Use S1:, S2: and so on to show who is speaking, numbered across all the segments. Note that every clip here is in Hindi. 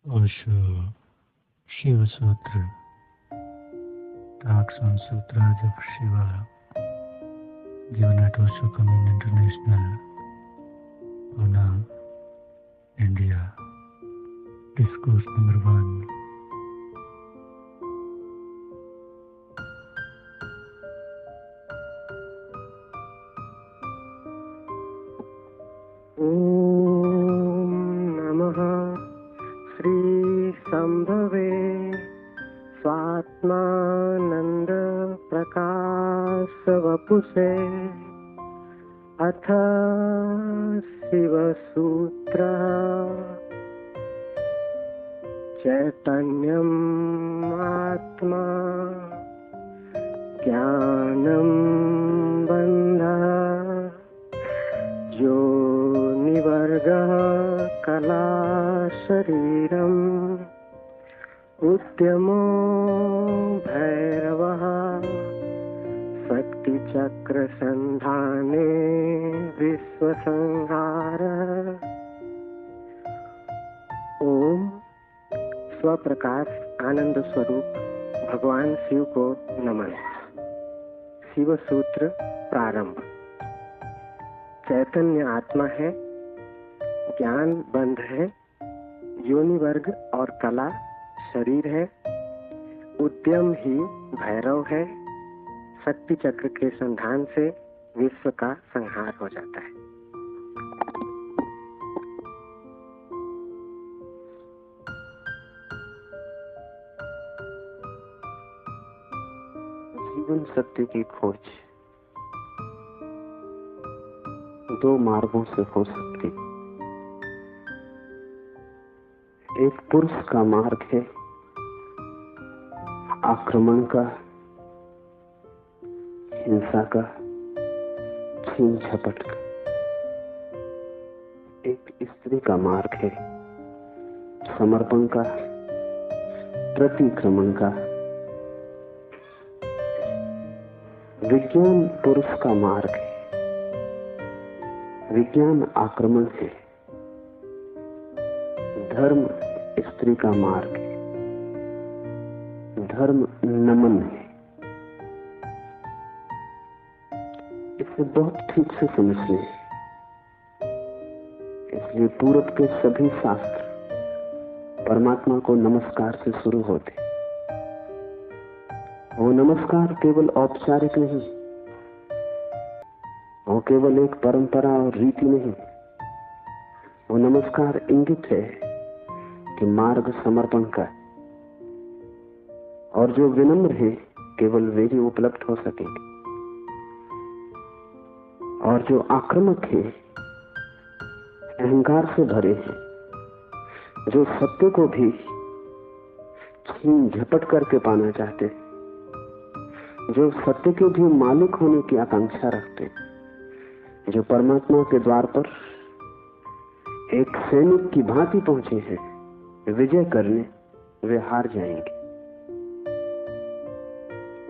S1: ओशो शिव सूत्र talks on Sutras of Shiva, given at Osho Commune International, Pune, India. Discourse number 1.
S2: संभवे Swatmananda प्रकाश वपुषे अथ शिव सूत्र चैतन्यम आत्मा ज्ञानम बंध जो निवर्ग कला शरीरम उद्यमो भैरवः शक्ति चक्र संधाने विश्व संहार। ओम स्वप्रकाश आनंद स्वरूप भगवान शिव को नमन। शिव सूत्र प्रारंभ। चैतन्य आत्मा है, ज्ञान बंध है, योनि वर्ग और कला शरीर है, उद्यम ही भैरव है, शक्ति चक्र के संधान से विश्व का संहार हो जाता है।
S3: जीवन सत्य की खोज दो मार्गों से हो सकती। एक पुरुष का मार्ग है आक्रमण का, हिंसा का, छीन झपट का। एक स्त्री का मार्ग है समर्पण का, प्रतिक्रमण का। विज्ञान पुरुष का मार्ग है, विज्ञान आक्रमण है। धर्म स्त्री का मार्ग है, धर्म नमन है। इसे बहुत ठीक से समझ लें। इसलिए पूरब के सभी शास्त्र परमात्मा को नमस्कार से शुरू होते। वो नमस्कार केवल औपचारिक नहीं, वो केवल एक परंपरा और रीति नहीं। वो नमस्कार इंगित है कि मार्ग समर्पण का, और जो विनम्र है केवल वे ही उपलब्ध हो सकेंगे, और जो आक्रामक है, अहंकार से भरे हैं, जो सत्य को भी छीन झपट करके पाना चाहते, जो सत्य के भी मालिक होने की आकांक्षा रखते, जो परमात्मा के द्वार पर एक सैनिक की भांति पहुंचे हैं विजय करने, वे हार जाएंगे।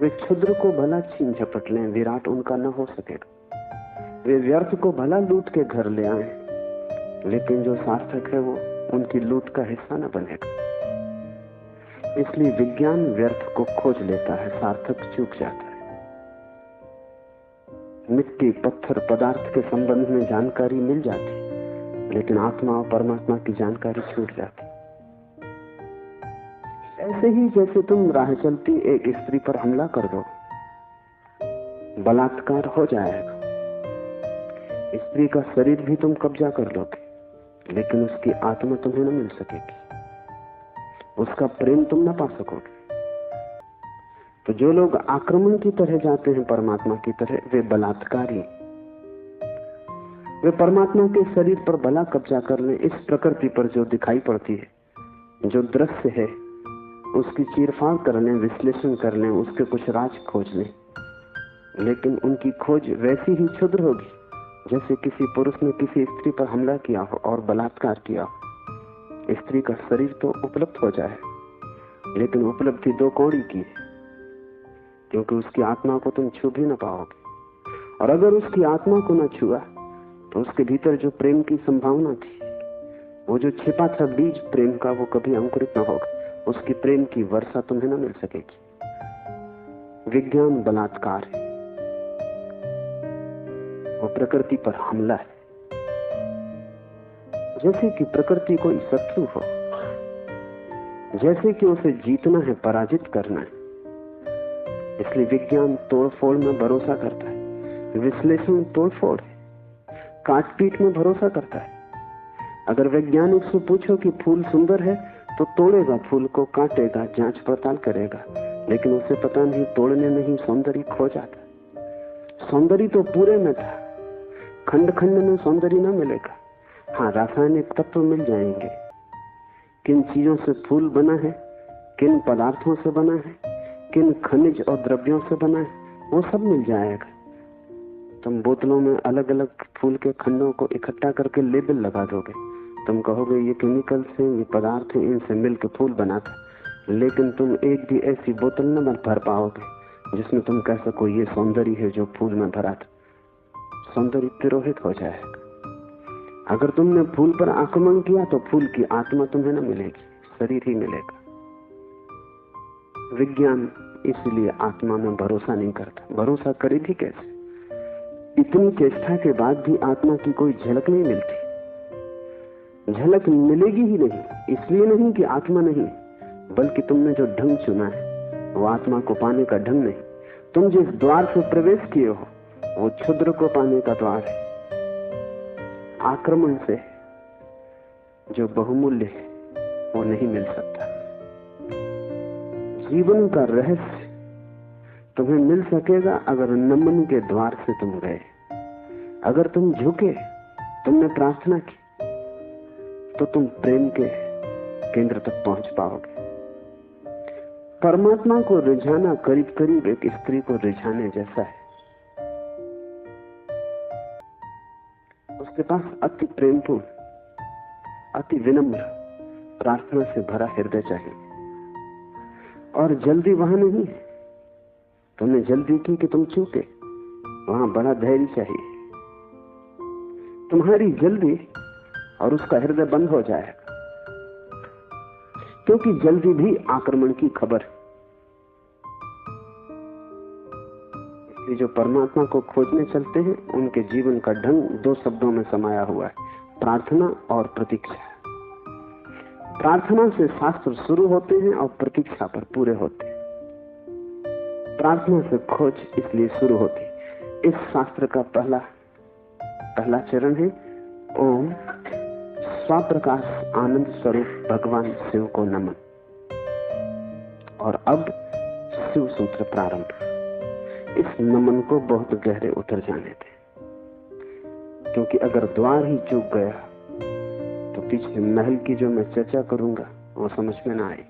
S3: वे क्षुद्र को भला छीन झपट लें, विराट उनका न हो सकेगा। वे व्यर्थ को भला लूट के घर ले आए, लेकिन जो सार्थक है वो उनकी लूट का हिस्सा न बनेगा। इसलिए विज्ञान व्यर्थ को खोज लेता है, सार्थक चूक जाता है। मिट्टी, पत्थर, पदार्थ के संबंध में जानकारी मिल जाती, लेकिन आत्मा और परमात्मा की जानकारी छूट जाती। ऐसे ही जैसे तुम राह चलती एक स्त्री पर हमला कर दो, बलात्कार हो जाएगा। स्त्री का शरीर भी तुम कब्जा कर लोगे, लेकिन उसकी आत्मा तुम्हें न मिल सकेगी, उसका प्रेम तुम न पा सकोगे। तो जो लोग आक्रमण की तरह जाते हैं परमात्मा की तरह, वे बलात्कारी। वे परमात्मा के शरीर पर भला कब्जा कर लें। इस प्रकृति पर जो दिखाई पड़ती है, जो दृश्य है, उसकी चीरफाड़ कर लें, विश्लेषण कर लें, उसके कुछ राज खोज लें, लेकिन उनकी खोज वैसी ही क्षुद्र होगी जैसे किसी पुरुष ने किसी स्त्री पर हमला किया हो और बलात्कार किया हो। स्त्री का शरीर तो उपलब्ध हो जाए, लेकिन उपलब्धि दो कौड़ी की है, क्योंकि उसकी आत्मा को तुम छू भी न पाओगे। और अगर उसकी आत्मा को न छुआ तो उसके भीतर जो प्रेम की संभावना थी वो जो छिपा था बीज प्रेम का, वो कभी अंकुरित न होगा। उसकी प्रेम की वर्षा तुम्हें न मिल सकेगी। विज्ञान बलात्कार है, वो प्रकृति पर हमला है। जैसे कि प्रकृति कोई शत्रु हो, जैसे कि उसे जीतना है, पराजित करना है। इसलिए विज्ञान तोड़फोड़ में भरोसा करता है, विश्लेषण तोड़फोड़ है, काटपीट में भरोसा करता है। अगर वैज्ञानिक से पूछो कि फूल सुंदर है तो तोड़ेगा फूल को, काटेगा, जांच पड़ताल करेगा, लेकिन उसे पता नहीं तोड़ने में ही सौंदर्य खो जाता। सौंदर्य तो पूरे में था, खंड खंड में सौंदर्य न मिलेगा। हाँ, रासायनिक तत्व मिल जाएंगे। किन चीजों से फूल बना है, किन पदार्थों से बना है, किन खनिज और द्रव्यों से बना है, वो सब मिल जाएगा। तुम बोतलों में अलग अलग फूल के खंडों को इकट्ठा करके लेबल लगा दोगे, तुम कहोगे ये केमिकल से, ये पदार्थ है, इनसे मिलकर फूल बना था, लेकिन तुम एक भी ऐसी बोतल न भर पाओगे जिसमें तुम कह सको ये सौंदर्य है जो फूल में भरा था। सौंदर्य तिरोहित हो जाएगा। अगर तुमने फूल पर आक्रमण किया तो फूल की आत्मा तुम्हें न मिलेगी, शरीर ही मिलेगा। विज्ञान इसलिए आत्मा में भरोसा नहीं करता। भरोसा करे भी कैसे? इतनी चेष्टा के बाद भी आत्मा की कोई झलक नहीं मिलती। झलक मिलेगी ही नहीं, इसलिए नहीं कि आत्मा नहीं, बल्कि तुमने जो ढंग चुना है वो आत्मा को पाने का ढंग नहीं। तुम जिस द्वार से प्रवेश किए हो वो क्षुद्र को पाने का द्वार है। आक्रमण से जो बहुमूल्य है वो नहीं मिल सकता। जीवन का रहस्य तुम्हें मिल सकेगा अगर नमन के द्वार से तुम गए। अगर तुम झुके, तुमने प्रार्थना की, तो तुम प्रेम के केंद्र तक पहुंच पाओगे। परमात्मा को रिझाना करीब करीब एक स्त्री को रिझाने जैसा है। उसके पास अति प्रेमपूर्ण, अति विनम्र, प्रार्थना से भरा हृदय चाहिए। और जल्दी वहां नहीं है। तुमने जल्दी की कि तुम चूके, वहां बड़ा धैर्य चाहिए। तुम्हारी जल्दी और उसका हृदय बंद हो जाएगा, क्योंकि जल्दी भी आक्रमण की खबर है। इसलिए जो परमात्मा को खोजने चलते हैं उनके जीवन का ढंग दो शब्दों में समाया हुआ है, प्रार्थना और प्रतीक्षा। प्रार्थना से शास्त्र शुरू होते हैं और प्रतीक्षा पर पूरे होते हैं। प्रार्थना से खोज इसलिए शुरू होती। इस शास्त्र का पहला चरण है ओम स्वप्रकाश आनंद स्वरूप भगवान शिव को नमन। और अब शिव सूत्र प्रारंभ। इस नमन को बहुत गहरे उतर जाने दें, क्योंकि अगर द्वार ही चूक गया तो पीछे महल की जो मैं चर्चा करूंगा वो समझ में ना आएगी।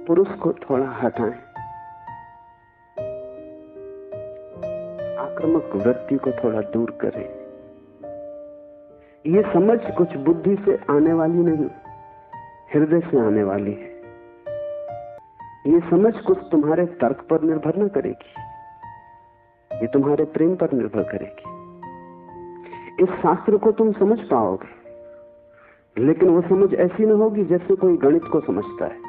S3: पुरुष को थोड़ा हटाएं, आक्रामक वृत्ति को थोड़ा दूर करें। ये समझ कुछ बुद्धि से आने वाली नहीं, हृदय से आने वाली है। ये समझ कुछ तुम्हारे तर्क पर निर्भर न करेगी, ये तुम्हारे प्रेम पर निर्भर करेगी। इस शास्त्र को तुम समझ पाओगे, लेकिन वो समझ ऐसी न होगी जैसे कोई गणित को समझता है।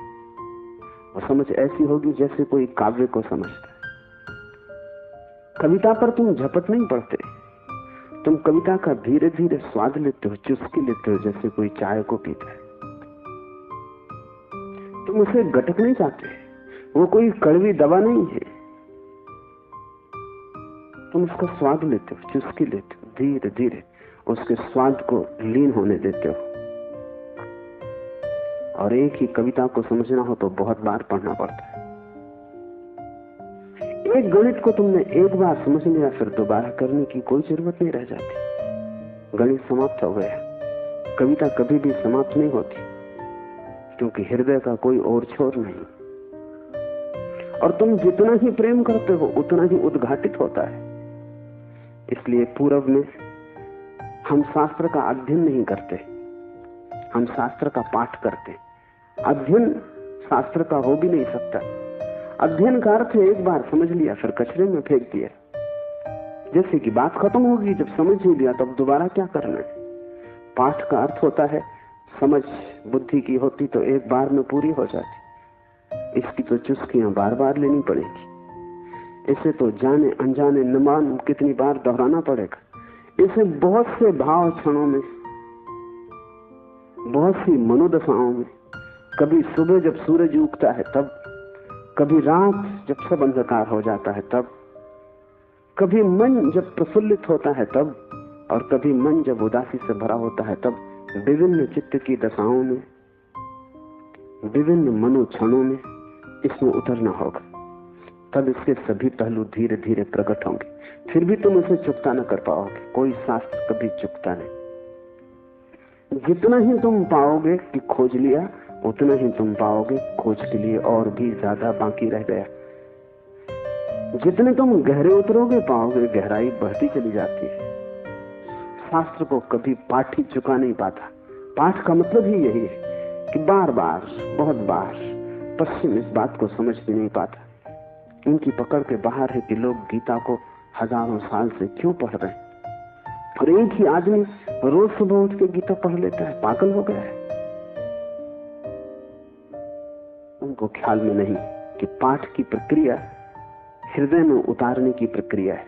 S3: वो समझ ऐसी होगी जैसे कोई काव्य को समझता है। कविता पर तुम झपट नहीं पड़ते, तुम कविता का धीरे धीरे स्वाद लेते हो, चुस्की लेते हो, जैसे कोई चाय को पीता है। तुम उसे गटक नहीं चाहते, वो कोई कड़वी दवा नहीं है। तुम उसका स्वाद लेते हो, चुस्की लेते हो, धीरे धीरे उसके स्वाद को लीन होने देते हो। और एक ही कविता को समझना हो तो बहुत बार पढ़ना पड़ता है। एक गणित को तुमने एक बार समझ लिया, फिर दोबारा करने की कोई जरूरत नहीं रह जाती। गणित समाप्त हो गया। कविता कभी भी समाप्त नहीं होती, क्योंकि हृदय का कोई और छोर नहीं। और तुम जितना ही प्रेम करते हो उतना ही उद्घाटित होता है। इसलिए पूर्व में हम शास्त्र का अध्ययन नहीं करते, हम शास्त्र का पाठ करते। अध्ययन शास्त्र का हो भी नहीं सकता। अध्ययन का अर्थ है एक बार समझ लिया फिर कचरे में फेंक दिया। जैसे कि बात खत्म होगी, जब समझ ही लिया तब दोबारा क्या करना है। पाठ का अर्थ होता है समझ बुद्धि की होती तो एक बार में पूरी हो जाती, इसकी तो चुस्कियां बार बार लेनी पड़ेगी। इसे तो जाने अनजाने न मालूम कितनी बार दोहराना पड़ेगा। इसे बहुत से भाव क्षणों में, बहुत सी मनोदशाओं में, कभी सुबह जब सूरज उगता है तब, कभी रात जब सब अंधकार हो जाता है तब, कभी मन जब प्रफुल्लित होता है तब, और कभी मन जब उदासी से भरा होता है तब, विभिन्न चित्त की दशाओं में, विभिन्न मनोक्षणों में इसमें उतरना होगा। तब इसके सभी पहलू धीरे धीरे प्रकट होंगे। फिर भी तुम इसे चुकता न कर पाओगे। कोई शास्त्र कभी चुकता नहीं। जितना ही तुम पाओगे कि खोज लिया, उतना ही तुम पाओगे खोज के लिए और भी ज्यादा बाकी रह गया। जितने तुम गहरे उतरोगे पाओगे गहराई बढ़ती चली जाती है। शास्त्र को कभी पाठ ही चुका नहीं पाता। पाठ का मतलब ही यही है कि बार बार, बहुत बार पश्चिम इस बात को समझ भी नहीं पाता। उनकी पकड़ के बाहर है कि लोग गीता को हजारों साल से क्यों पढ़ रहे हैं, और एक ही आदमी रोज सुबह उठ के गीता पढ़ लेता है, पागल हो गया है। उनको ख्याल में नहीं कि पाठ की प्रक्रिया हृदय में उतारने की प्रक्रिया है।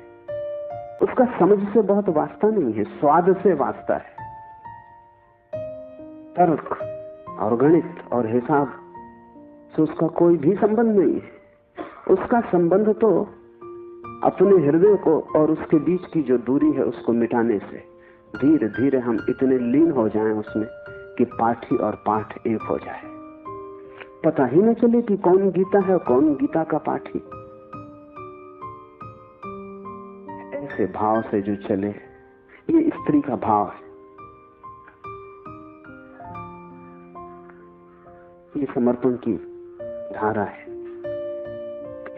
S3: उसका समझ से बहुत वास्ता नहीं है, स्वाद से वास्ता है। तर्क और गणित और हिसाब से उसका कोई भी संबंध नहीं है। उसका संबंध तो अपने हृदय को और उसके बीच की जो दूरी है उसको मिटाने से। धीरे धीरे हम इतने लीन हो जाएं उसमें कि पाठी और पाठ एक हो जाए। पता ही न चले कि कौन गीता है और कौन गीता का पाठी। ऐसे भाव से जो चले, ये स्त्री का भाव है। ये समर्पण की धारा है।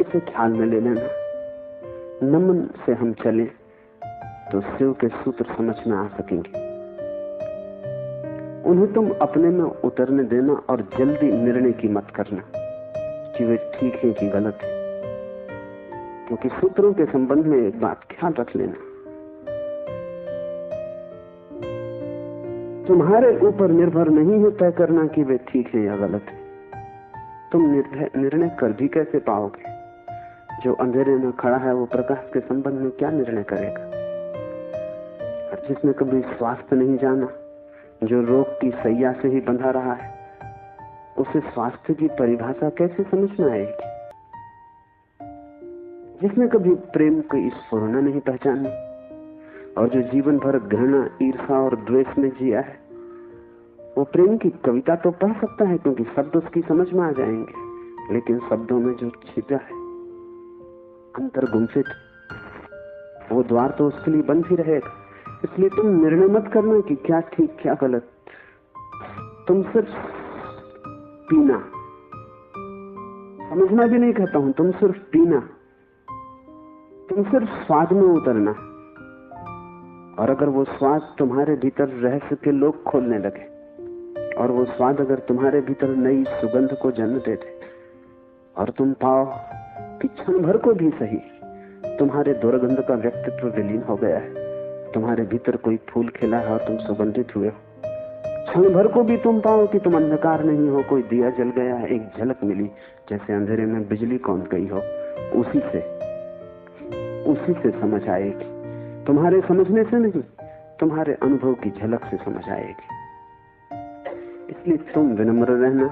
S3: इसे ख्याल में ले लेना। नमन से हम चले तो शिव के सूत्र समझ में आ सकेंगे। उन्हें तुम अपने में उतरने देना और जल्दी निर्णय की मत करना कि वे ठीक है कि गलत है, क्योंकि सूत्रों के संबंध में एक बात ख्याल रख लेना, तुम्हारे ऊपर निर्भर नहीं है तय करना कि वे ठीक है या गलत है। तुम निर्णय कर भी कैसे पाओगे? जो अंधेरे में खड़ा है वो प्रकाश के संबंध में क्या निर्णय करेगा? और जिसने कभी स्वास्थ्य नहीं जाना, जो रोग की सैया से ही बंधा रहा है, उसे स्वास्थ्य की परिभाषा कैसे समझ में आएगी? जिसने कभी प्रेम की स्फुरना नहीं पहचानी और जो जीवन भर घृणा, ईर्ष्या और द्वेष में जिया है, वो प्रेम की कविता तो पढ़ सकता है क्योंकि शब्द उसकी समझ में आ जाएंगे, लेकिन शब्दों में जो छिपा है अंतर गुमसित, वो द्वार तो उसके लिए बंद ही रहेगा। इसलिए तुम निर्णय मत करना कि क्या ठीक क्या गलत। तुम सिर्फ पीना, समझना भी नहीं कहता हूं, तुम सिर्फ पीना, तुम सिर्फ स्वाद में उतरना। और अगर वो स्वाद तुम्हारे भीतर रहस्य के लोग खोलने लगे और वो स्वाद अगर तुम्हारे भीतर नई सुगंध को जन्म दे दे और तुम पाओ कि क्षण भर को भी सही तुम्हारे दुर्गंध का व्यक्तित्व विलीन हो गया है, तुम्हारे भीतर कोई फूल खिला है और तुम सुगंधित हुए हो, क्षण भर को भी तुम पाओ कि तुम अंधकार नहीं हो, कोई दिया जल गया है, एक झलक मिली जैसे अंधेरे में बिजली कौन गई हो, उसी से समझ आएगी। तुम्हारे समझने से नहीं, तुम्हारे अनुभव की झलक से समझ आएगी। इसलिए तुम विनम्र रहना।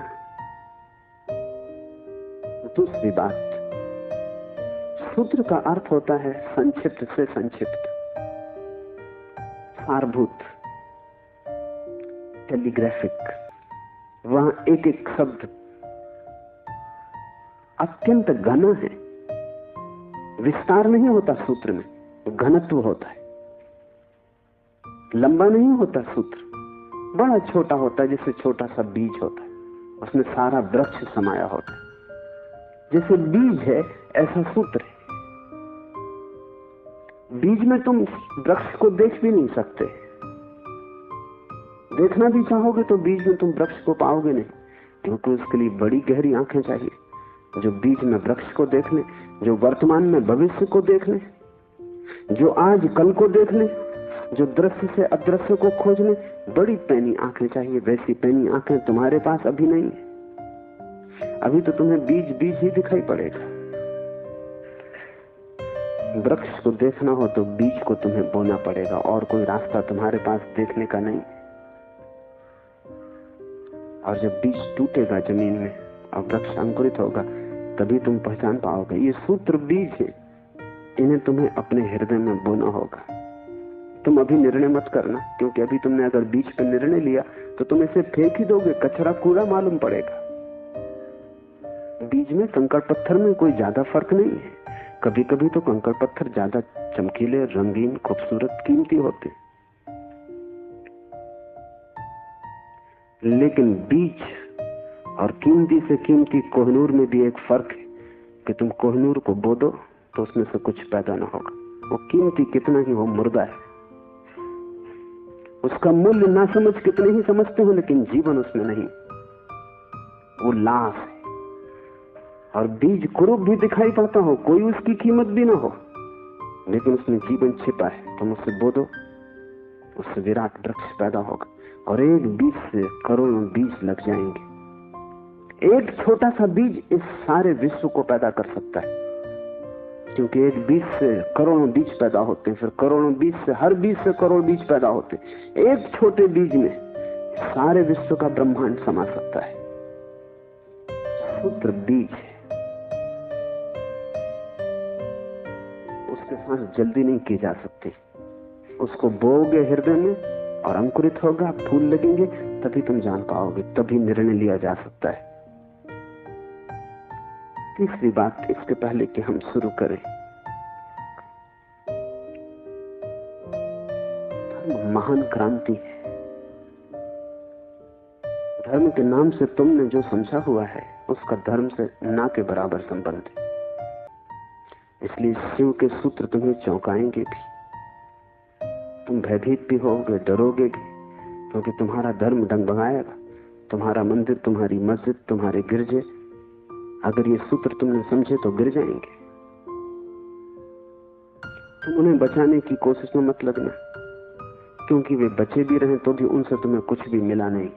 S3: दूसरी बात, सूत्र का अर्थ होता है संक्षिप्त से संक्षिप्त, सारभूत, टेलीग्राफिक। वहां एक एक शब्द अत्यंत घना है। विस्तार नहीं होता सूत्र में, घनत्व होता है। लंबा नहीं होता सूत्र, बड़ा छोटा होता है, जैसे छोटा सा बीज होता है, उसमें सारा वृक्ष समाया होता है। जैसे बीज है ऐसा सूत्र है। बीज में तुम वृक्ष को देख भी नहीं सकते, देखना भी चाहोगे तो बीज में तुम वृक्ष को पाओगे नहीं, क्योंकि उसके लिए बड़ी गहरी आंखें चाहिए जो बीज में वृक्ष को देख ले, जो वर्तमान में भविष्य को देख ले, जो आज कल को देख ले, जो दृश्य से अदृश्य को खोजने बड़ी पैनी आंखें चाहिए, वैसी पैनी आंखें तुम्हारे पास अभी नहीं है। अभी तो तुम्हें बीज बीज ही दिखाई पड़ेगा। वृक्ष को देखना हो तो बीज को तुम्हें बोना पड़ेगा, और कोई रास्ता तुम्हारे पास देखने का नहीं। और जब बीज टूटेगा जमीन में और वृक्ष अंकुरित होगा, तभी तुम पहचान पाओगे ये सूत्र बीज है, इन्हें तुम्हें अपने हृदय में बोना होगा। तुम अभी निर्णय मत करना, क्योंकि अभी तुमने अगर बीज पर निर्णय लिया तो तुम इसे फेंक ही दोगे, कचरा कूड़ा मालूम पड़ेगा। बीज में कंकड़ पत्थर में कोई ज्यादा फर्क नहीं है। कभी कभी तो कंकड़ पत्थर ज्यादा चमकीले, रंगीन, खूबसूरत, कीमती होते, लेकिन बीज और कीमती से कीमती कोहिनूर में भी एक फर्क है कि तुम कोहिनूर को बो दो तो उसमें से कुछ पैदा ना होगा। वो कीमती कितना ही हो, मुर्दा है। उसका मूल्य ना समझ कितने ही समझते हो, लेकिन जीवन उसमें नहीं, वो लाश है। और बीज कुरूप भी दिखाई पड़ता हो, कोई उसकी कीमत भी ना हो, लेकिन उसमें जीवन छिपा है। तुम उससे बो दो, उससे विराट वृक्ष पैदा होगा। और एक बीज से करोड़ों बीज लग जाएंगे। एक छोटा सा बीज इस सारे विश्व को पैदा कर सकता है, क्योंकि एक बीज से करोड़ों बीज पैदा होते हैं, फिर करोड़ों बीज से, हर बीज से करोड़ बीज पैदा होते हैं। एक छोटे बीज में सारे विश्व का ब्रह्मांड समा सकता है। सूत्र बीज है, उसके साथ जल्दी नहीं की जा सकती। उसको बोओगे हृदय में और अंकुरित होगा, फूल लगेंगे, तभी तुम जान पाओगे, तभी निर्णय लिया जा सकता है। तीसरी बात, इसके पहले कि हम शुरू करें, धर्म महान क्रांति है। धर्म के नाम से तुमने जो समझा हुआ है उसका धर्म से ना के बराबर संबंध है। इसलिए शिव के सूत्र तुम्हें चौंकाएंगे भी, तुम भयभीत भी होगे, डरोगे भी, क्योंकि तुम्हारा धर्म डगमगाएगा। तुम्हारा मंदिर, तुम्हारी मस्जिद, तुम्हारे गिरजे, अगर ये सूत्र तुमने समझे तो गिर जाएंगे। तुम उन्हें बचाने की कोशिश में मत लगना, क्योंकि वे बचे भी रहे तो भी उनसे तुम्हें कुछ भी मिला नहीं।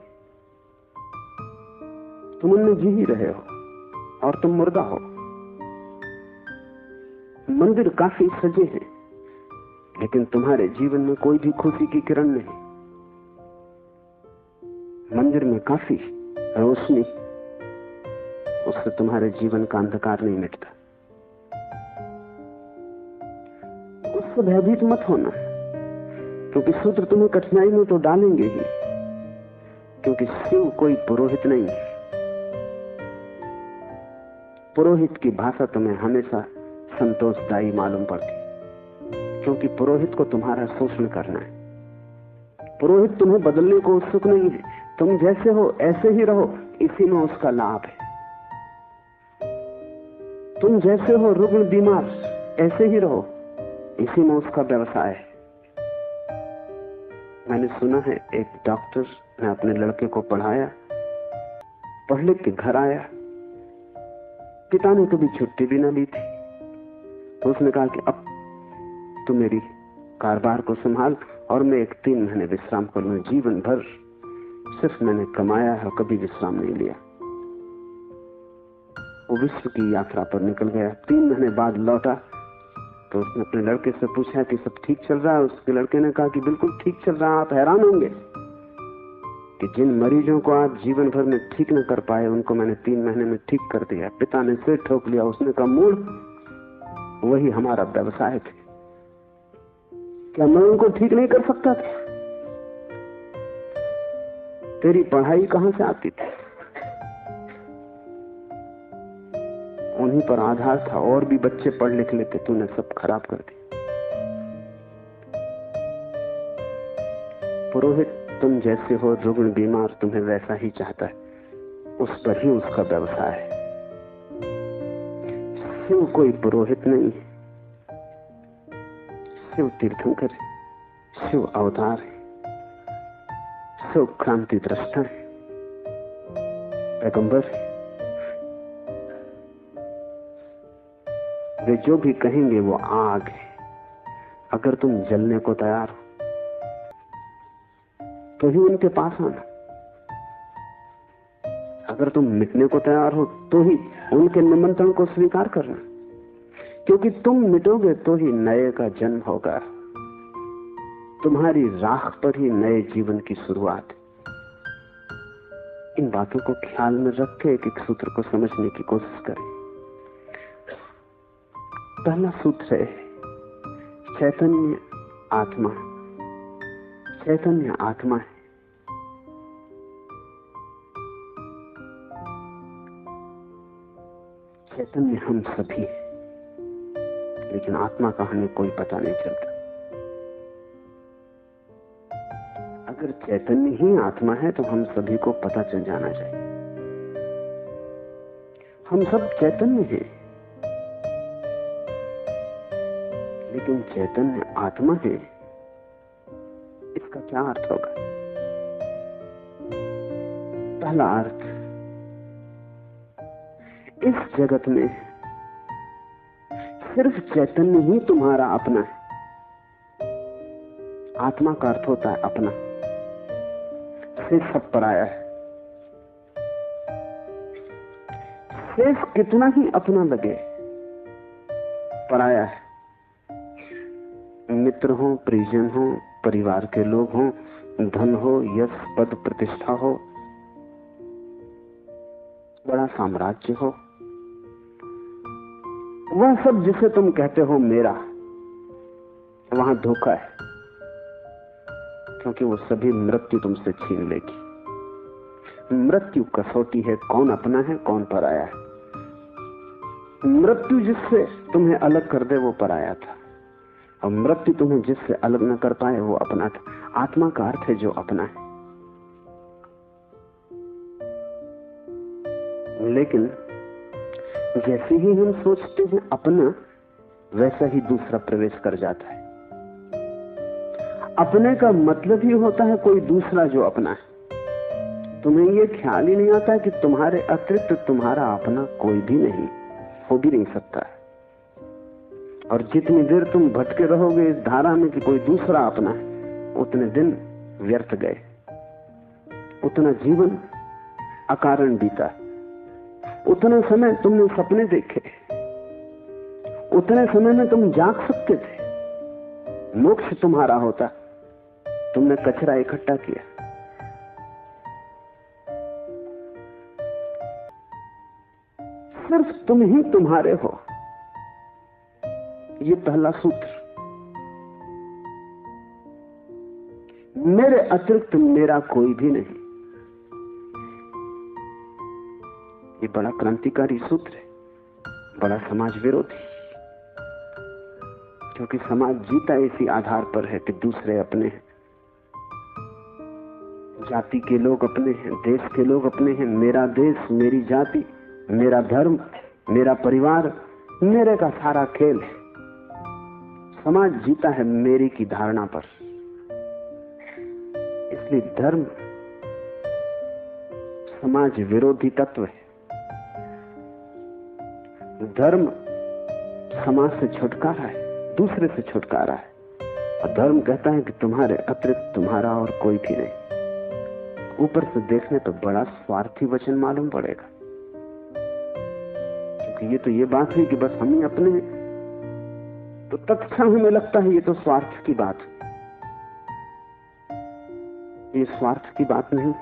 S3: तुम उनमें जी ही रहे हो और तुम मुर्दा हो। मंदिर काफी सजे हैं, लेकिन तुम्हारे जीवन में कोई भी खुशी की किरण नहीं। मंदिर में काफी रोशनी, उससे तुम्हारे जीवन का अंधकार नहीं मिटता। उससे भयभीत मत होना, क्योंकि सूत्र तुम्हें कठिनाई में तो डालेंगे ही, क्योंकि शिव कोई पुरोहित नहीं है। पुरोहित की भाषा तुम्हें हमेशा संतोषदायी मालूम पड़ती, क्योंकि पुरोहित को तुम्हारा शोषण करना है। पुरोहित तुम्हें बदलने को उत्सुक नहीं है। तुम जैसे हो ऐसे ही रहो, इसी में उसका लाभ है। तुम जैसे हो रुग्ण बीमार, ऐसे ही रहो, इसी में उसका व्यवसाय है। मैंने सुना है एक डॉक्टर ने अपने लड़के को पढ़ाया, पढ़ लिख के घर आया, पिता ने कभी छुट्टी भी ना ली थी, तो उसने कहा कि अब तू मेरी कारोबार को संभाल और मैं 3 महीने विश्राम कर लूं। जीवन भर सिर्फ मैंने कमाया है, कभी विश्राम नहीं लिया। वो विश्व की यात्रा पर निकल गया। 3 महीने बाद लौटा तो उसने अपने लड़के से पूछा कि सब ठीक चल रहा है। उसके लड़के ने कहा कि बिल्कुल ठीक चल रहा है। आप हैरान होंगे कि जिन मरीजों को आप जीवन भर में ठीक न कर पाए, उनको मैंने 3 महीने में ठीक कर दिया। पिता ने सिर ठोक लिया। उसने कहा, मूल, वही हमारा व्यवसाय था। क्या मैं उनको ठीक नहीं कर सकता था? तेरी पढ़ाई कहां से आती थी? उन्हीं पर आधार था, और भी बच्चे पढ़ लिख लेते, तूने सब खराब कर दिया। पुरोहित तुम जैसे हो, रुग्ण बीमार तुम्हें वैसा ही चाहता है, उस पर ही उसका व्यवसाय है। शिव कोई पुरोहित नहीं है, शिव तीर्थंकर है, शिव अवतार है, शिव क्रांति दृष्टा है, पैगंबर है। वे जो भी कहेंगे वो आग है। अगर तुम जलने को तैयार हो तो ही उनके पास आना। अगर तुम मिटने को तैयार हो तो ही उनके निमंत्रण को स्वीकार करना, क्योंकि तुम मिटोगे तो ही नए का जन्म होगा। तुम्हारी राख पर ही नए जीवन की शुरुआत। इन बातों को ख्याल में रख के एक सूत्र को समझने की कोशिश करें। पहला सूत्र है चैतन्य आत्मा। चैतन्य आत्मा है। चैतन्य हम सभी हैं, लेकिन आत्मा का हमें कोई पता नहीं चलता। अगर चैतन्य ही आत्मा है तो हम सभी को पता चल जाना चाहिए। हम सब चैतन्य हैं, लेकिन चैतन्य आत्मा है, इसका क्या अर्थ होगा? पहला अर्थ, इस जगत में सिर्फ चैतन्य ही तुम्हारा अपना है। आत्मा का अर्थ होता है अपना, से सब पराया है। शेष कितना ही अपना लगे, पराया है। मित्र हो, परिजन हो, परिवार के लोग हो, धन हो, यश पद प्रतिष्ठा हो, बड़ा साम्राज्य हो, वह सब जिसे तुम कहते हो मेरा, वहां धोखा है, क्योंकि वो सभी मृत्यु तुमसे छीन लेगी। मृत्यु कसौटी है, कौन अपना है कौन पराया है। मृत्यु जिससे तुम्हें अलग कर दे वो पराया था, और मृत्यु तुम्हें जिससे अलग न कर पाए वो अपना था। आत्मा का अर्थ है जो अपना है। लेकिन जैसे ही हम सोचते हैं अपना, वैसा ही दूसरा प्रवेश कर जाता है। अपने का मतलब ही होता है कोई दूसरा जो अपना है। तुम्हें ये ख्याल ही नहीं आता कि तुम्हारे अतिरिक्त तुम्हारा अपना कोई भी नहीं, हो भी नहीं सकता है। और जितनी देर तुम भटके रहोगे इस धारा में कि कोई दूसरा अपना है, उतने दिन व्यर्थ गए, उतना जीवन अकारण बीता। उतना समय तुमने सपने देखे, उतने समय में तुम जाग सकते थे। मोक्ष तुम्हारा होता, तुमने कचरा इकट्ठा किया। सिर्फ तुम ही तुम्हारे हो, ये पहला सूत्र। मेरे अतिरिक्त मेरा कोई भी नहीं। ये बड़ा क्रांतिकारी सूत्र है, बड़ा समाज विरोधी, क्योंकि समाज जीता इसी आधार पर है कि दूसरे अपने हैं। जाति के लोग अपने हैं, देश के लोग अपने हैं। मेरा देश, मेरी जाति, मेरा धर्म, मेरा परिवार, मेरे का सारा खेल है। समाज जीता है मेरी की धारणा पर। इसलिए धर्म समाज विरोधी तत्व है। धर्म समाज से छुटकारा है, दूसरे से छुटकारा है। और धर्म कहता है कि तुम्हारे अतिरिक्त तुम्हारा और कोई भी नहीं। ऊपर से देखने तो बड़ा स्वार्थी वचन मालूम पड़ेगा, क्योंकि ये तो ये बात है कि बस हम ही अपने हैं। तो तत्क्षण हमें लगता है ये तो स्वार्थ की बात है। ये स्वार्थ की बात नहीं।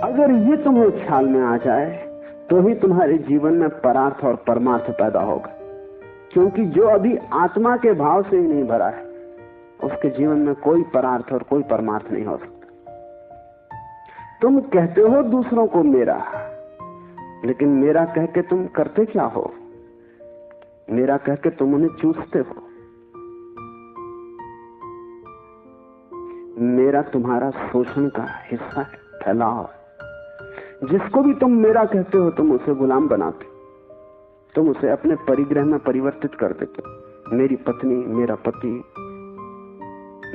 S3: अगर ये तुम्हें ख्याल में आ जाए तो ही तुम्हारे जीवन में परार्थ और परमार्थ पैदा होगा, क्योंकि जो अभी आत्मा के भाव से ही नहीं भरा है, उसके जीवन में कोई परार्थ और कोई परमार्थ नहीं हो सकता। तुम कहते हो दूसरों को मेरा, लेकिन मेरा कह के तुम करते क्या हो? मेरा कह के तुम उन्हें चूसते हो। मेरा तुम्हारा शोषण का हिस्सा है, फैलाव है। जिसको भी तुम मेरा कहते हो, तुम उसे गुलाम बनाते, तुम उसे अपने परिग्रह में परिवर्तित कर देते। मेरी पत्नी, मेरा पति,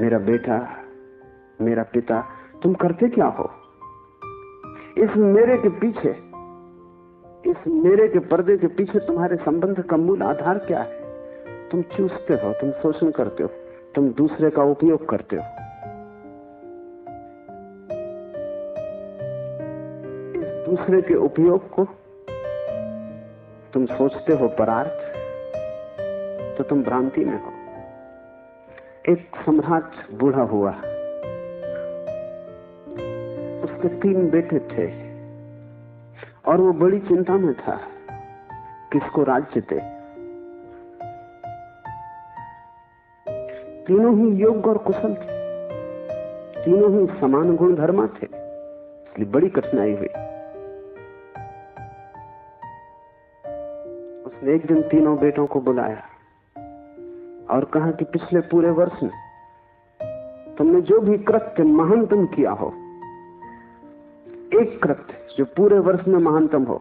S3: मेरा बेटा, मेरा पिता, तुम करते क्या हो? इस मेरे के पीछे, इस मेरे के पर्दे के पीछे तुम्हारे संबंध का मूल आधार क्या है? तुम चूसते हो, तुम शोषण करते हो, तुम दूसरे का उपयोग करते हो। दूसरे के उपयोग को तुम सोचते हो परार्थ, तो तुम भ्रांति में हो। एक सम्राट बूढ़ा हुआ, उसके 3 बेटे थे और वो बड़ी चिंता में था किसको राज्य दे। तीनों ही योग्य और कुशल थे, तीनों ही समान गुण धर्मा थे, इसलिए बड़ी कठिनाई हुई। उसने एक दिन तीनों बेटों को बुलाया और कहा कि पिछले पूरे वर्ष में तुमने जो भी कृत्य महानतम किया हो, एक कृत्य जो पूरे वर्ष में महानतम हो,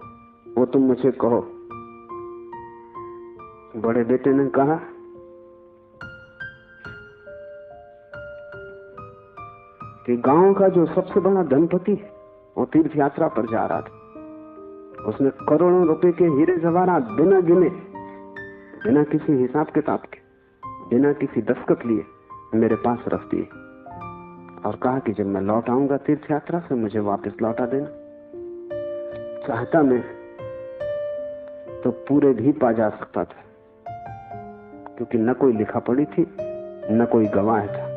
S3: वो तुम मुझे कहो। बड़े बेटे ने कहा कि गांव का जो सबसे बड़ा धनपति है वो तीर्थ यात्रा पर जा रहा था। उसने करोड़ों रुपए के हीरे जवाहरात बिना गिने, बिना किसी हिसाब किताब के, बिना किसी दस्तखत लिए मेरे पास रख दिए और कहा कि जब मैं लौट आऊंगा तीर्थ यात्रा से मुझे वापस लौटा देना। चाहता मैं तो पूरे भी पा जा सकता था, क्योंकि न कोई लिखा पड़ी थी न कोई गवाह था।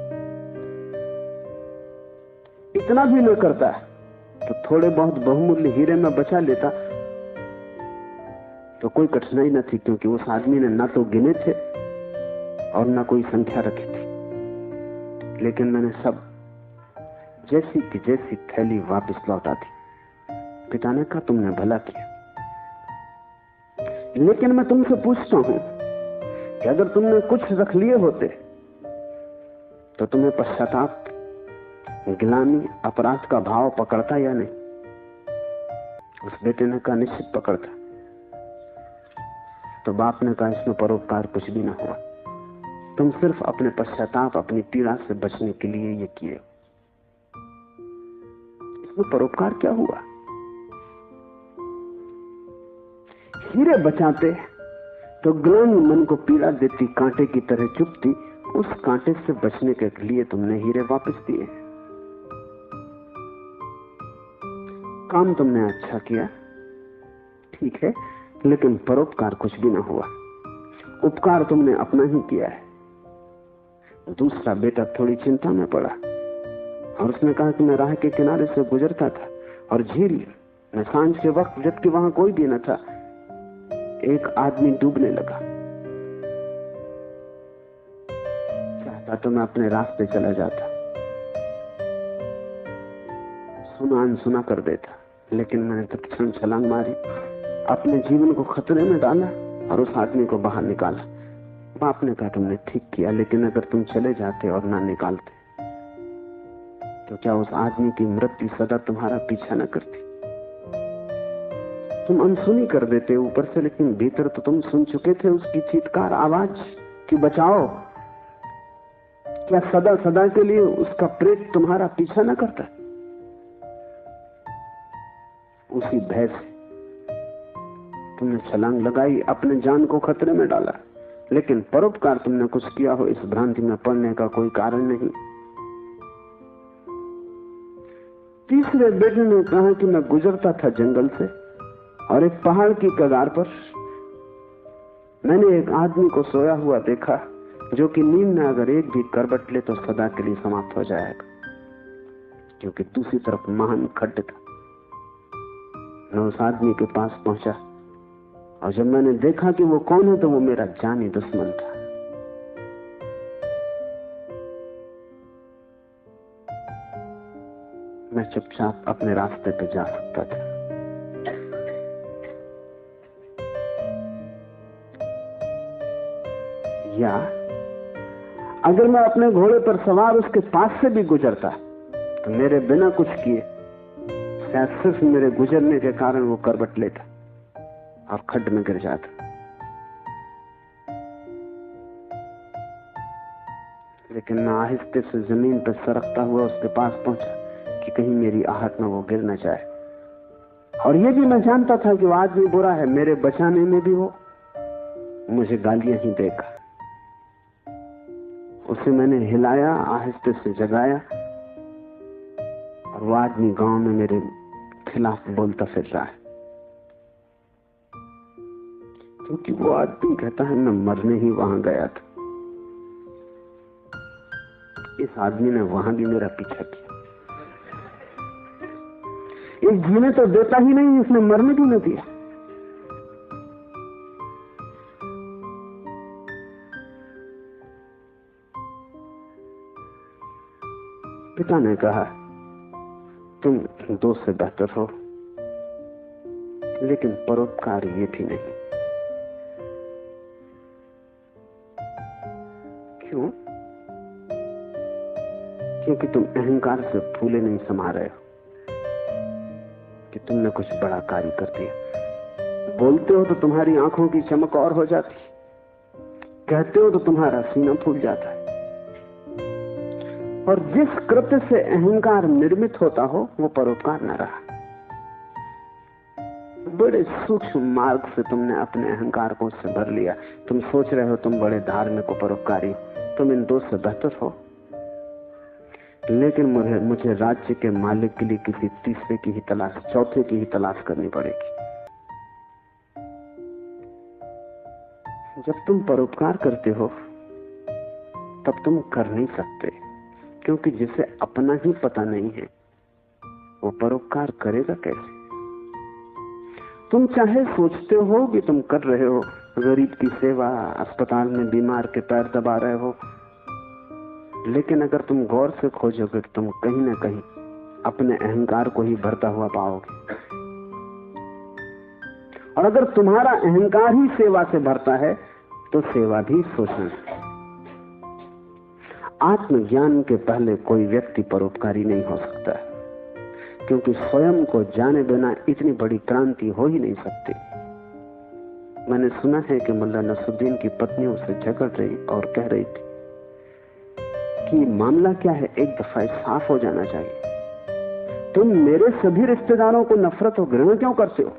S3: इतना भी न करता तो थोड़े बहुत बहुमूल्य हीरे में बचा लेता तो कोई कठिनाई न थी, क्योंकि उस आदमी ने ना तो गिने थे और ना कोई संख्या रखी थी। लेकिन मैंने सब जैसी की जैसी थैली वापस लौटा दी। पिता ने कहा तुमने भला किया, लेकिन मैं तुमसे पूछता हूं कि अगर तुमने कुछ रख लिए होते तो तुम्हें पश्चाताप, गिलानी, अपराध का भाव पकड़ता या नहीं? उस बेटे ने कहा निश्चित पकड़ता। तो बाप ने कहा इसमें परोपकार कुछ भी ना हुआ, तुम सिर्फ अपने पश्चाताप, अपनी पीड़ा से बचने के लिए ये किए। इसमें परोपकार क्या हुआ? हीरे बचाते तो ग्लानि मन को पीड़ा देती, कांटे की तरह चुभती। उस कांटे से बचने के लिए तुमने हीरे वापस दिए। काम तुमने अच्छा किया, ठीक है, लेकिन परोपकार कुछ भी ना हुआ। उपकार तुमने अपना ही किया है। दूसरा बेटा थोड़ी चिंता में पड़ा और उसने कहा कि मैं राह के किनारे से गुजरता था और झील में सांझ के वक्त, जबकि वहां कोई भी न था, एक आदमी डूबने लगा। चाहता तो मैं अपने रास्ते चला जाता, सुना अनसुना कर देता, लेकिन मैंने तत्क्षण छलांग मारी, अपने जीवन को खतरे में डाला और उस आदमी को बाहर निकाला। बाप ने कहा तुमने ठीक किया, लेकिन अगर तुम चले जाते और ना निकालते तो क्या उस आदमी की मृत्यु सदा तुम्हारा पीछा न करती? तुम अनसुनी कर देते ऊपर से, लेकिन भीतर तो तुम सुन चुके थे उसकी चीत्कार आवाज कि बचाओ। क्या सदा सदा के लिए उसका प्रेत तुम्हारा पीछा न करता? उसी भय से तुमने छलांग लगाई, अपने जान को खतरे में डाला, लेकिन परोपकार तुमने कुछ किया हो इस भ्रांति में पड़ने का कोई कारण नहीं। तीसरे बेटे ने कहा कि मैं गुजरता था जंगल से और एक पहाड़ की कगार पर मैंने एक आदमी को सोया हुआ देखा, जो कि नींद में अगर एक भी करवट ले तो सदा के लिए समाप्त हो जाएगा, क्योंकि दूसरी तरफ महान खड्ड था। मैं उस आदमी के पास पहुंचा और जब मैंने देखा कि वो कौन है तो वो मेरा जानी दुश्मन था। मैं चुपचाप अपने रास्ते पे जा सकता था। या अगर मैं अपने घोड़े पर सवार उसके पास से भी गुजरता तो मेरे बिना कुछ किए शायद सिर्फ मेरे गुजरने के कारण वो करवट लेता और खड्ड में गिर जाता। लेकिन मैं आहिस्ते से जमीन पर सरकता हुआ उसके पास पहुंचा कि कहीं मेरी आहट में वो गिर न जाए। और ये भी मैं जानता था कि वो आदमी बुरा है, मेरे बचाने में भी वो मुझे गालियां ही देगा। उसे मैंने हिलाया, आहिस्ते से जगाया और वो आदमी गांव में मेरे खिलाफ बोलता फिर रहा है, क्योंकि वो आदमी कहता है मैं मरने ही वहां गया था। इस आदमी ने वहां भी मेरा पीछा किया। इस जीने तो देता ही नहीं, इसने मरने भी न दिया। पिता ने कहा तुम 2 से बेहतर हो, लेकिन परोपकार ये भी नहीं। क्यों? क्योंकि तुम अहंकार से फूले नहीं समा रहे हो कि तुमने कुछ बड़ा कार्य कर दिया। बोलते हो तो तुम्हारी आंखों की चमक और हो जाती, कहते हो तो तुम्हारा सीना फूल जाता है। और जिस कृत्य से अहंकार निर्मित होता हो वो परोपकार न रहा। बड़े सूक्ष्म मार्ग से तुमने अपने अहंकार को उससे भर लिया। तुम सोच रहे हो तुम बड़े धार्मिक और परोपकारी, तुम इन 2 से बेहतर हो, लेकिन मुझे राज्य के मालिक के लिए किसी तीसरे की ही तलाश, चौथे की ही तलाश करनी पड़ेगी। जब तुम परोपकार करते हो तब तुम कर नहीं सकते, क्योंकि जिसे अपना ही पता नहीं है वो परोपकार करेगा कैसे? तुम चाहे सोचते हो कि तुम कर रहे हो गरीब की सेवा, अस्पताल में बीमार के पैर दबा रहे हो, लेकिन अगर तुम गौर से खोजोगे तो तुम कहीं ना कहीं अपने अहंकार को ही भरता हुआ पाओगे। और अगर तुम्हारा अहंकार ही सेवा से भरता है तो सेवा भी शोषण है। आत्मज्ञान के पहले कोई व्यक्ति परोपकारी नहीं हो सकता, क्योंकि स्वयं को जाने बिना इतनी बड़ी क्रांति हो ही नहीं सकती। मैंने सुना है कि मुल्ला नसरुद्दीन की पत्नी उससे झगड़ रही और कह रही थी कि मामला क्या है, एक दफा साफ हो जाना चाहिए। तुम मेरे सभी रिश्तेदारों को नफरत और घृणा क्यों करते हो?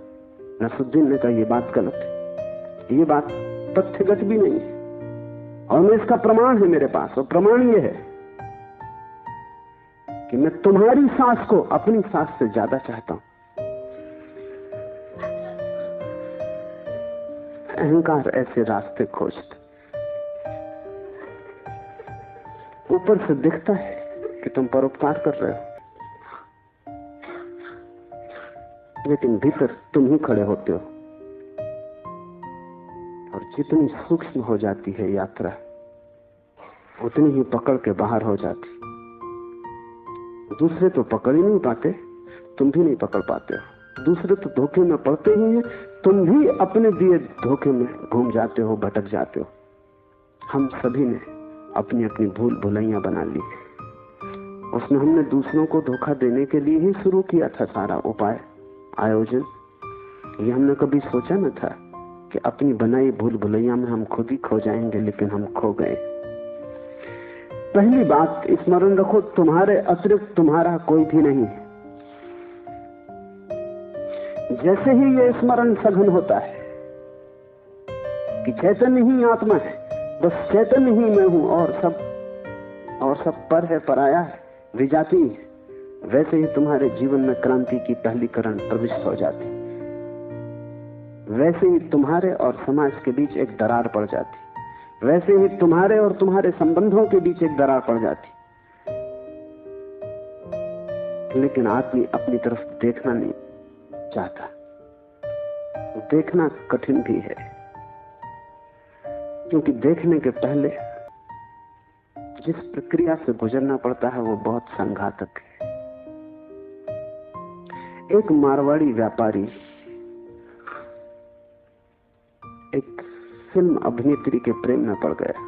S3: नसरुद्दीन ने कहा यह बात गलत है, ये बात तथ्यगत भी नहीं है, और मैं इसका प्रमाण है मेरे पास। और प्रमाण ये है कि मैं तुम्हारी सास को अपनी सास से ज्यादा चाहता हूं। अहंकार ऐसे रास्ते खोजते, ऊपर से दिखता है कि तुम परोपकार कर रहे हो, लेकिन भीतर तुम ही खड़े होते हो। और जितनी सूक्ष्म हो जाती है यात्रा, उतनी ही पकड़ के बाहर हो जाती। दूसरे तो पकड़ ही नहीं पाते, तुम भी नहीं पकड़ पाते हो। दूसरे तो धोखे में पड़ते ही हैं, तुम भी अपने दिए धोखे में घूम जाते हो, भटक जाते हो। हम सभी ने अपनी अपनी भूल भुलैया बना ली। उसमें हमने दूसरों को धोखा देने के लिए ही शुरू किया था सारा उपाय, आयोजन। ये हमने कभी सोचा न था कि अपनी बनाई भूल भुलैया में हम खुद ही खो जाएंगे, लेकिन हम खो गए। पहली बात स्मरण रखो, तुम्हारे अतिरिक्त तुम्हारा कोई भी नहीं। जैसे ही ये स्मरण सघन होता है कि चैतन्य ही आत्मा है, बस चैतन्य ही मैं हूं, और सब पर है, पराया है, विजाती है, वैसे ही तुम्हारे जीवन में क्रांति की पहली किरण प्रविष्ट हो जाती। वैसे ही तुम्हारे और समाज के बीच एक दरार पड़ जाती। वैसे ही तुम्हारे और तुम्हारे संबंधों के बीच एक दरार पड़ जाती। लेकिन आदमी अपनी तरफ देखना नहीं चाहता। देखना कठिन भी है, क्योंकि देखने के पहले जिस प्रक्रिया से गुजरना पड़ता है वो बहुत संघातक है। एक मारवाड़ी व्यापारी एक फिल्म अभिनेत्री के प्रेम में पड़ गया।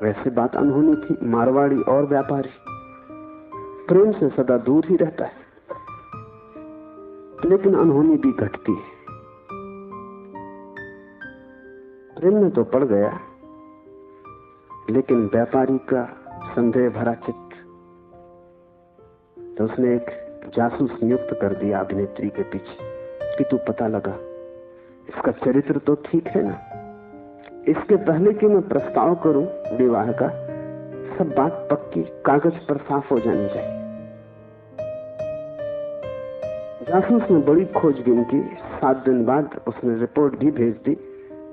S3: वैसे बात अनहोनी थी, मारवाड़ी और व्यापारी प्रेम से सदा दूर ही रहता है, लेकिन अनहोनी भी घटती है। प्रेम में तो पड़ गया, लेकिन व्यापारी का संदेह भरा चित्त, तो उसने एक जासूस नियुक्त कर दिया अभिनेत्री के पीछे कि तू पता लगा, इसका चरित्र तो ठीक है ना। इसके पहले कि मैं प्रस्ताव करूं विवाह का, सब बात पक्की कागज पर साफ हो जानी चाहिए। जासूस ने बड़ी खोजबीन की। 7 दिन बाद उसने रिपोर्ट भी भेज दी।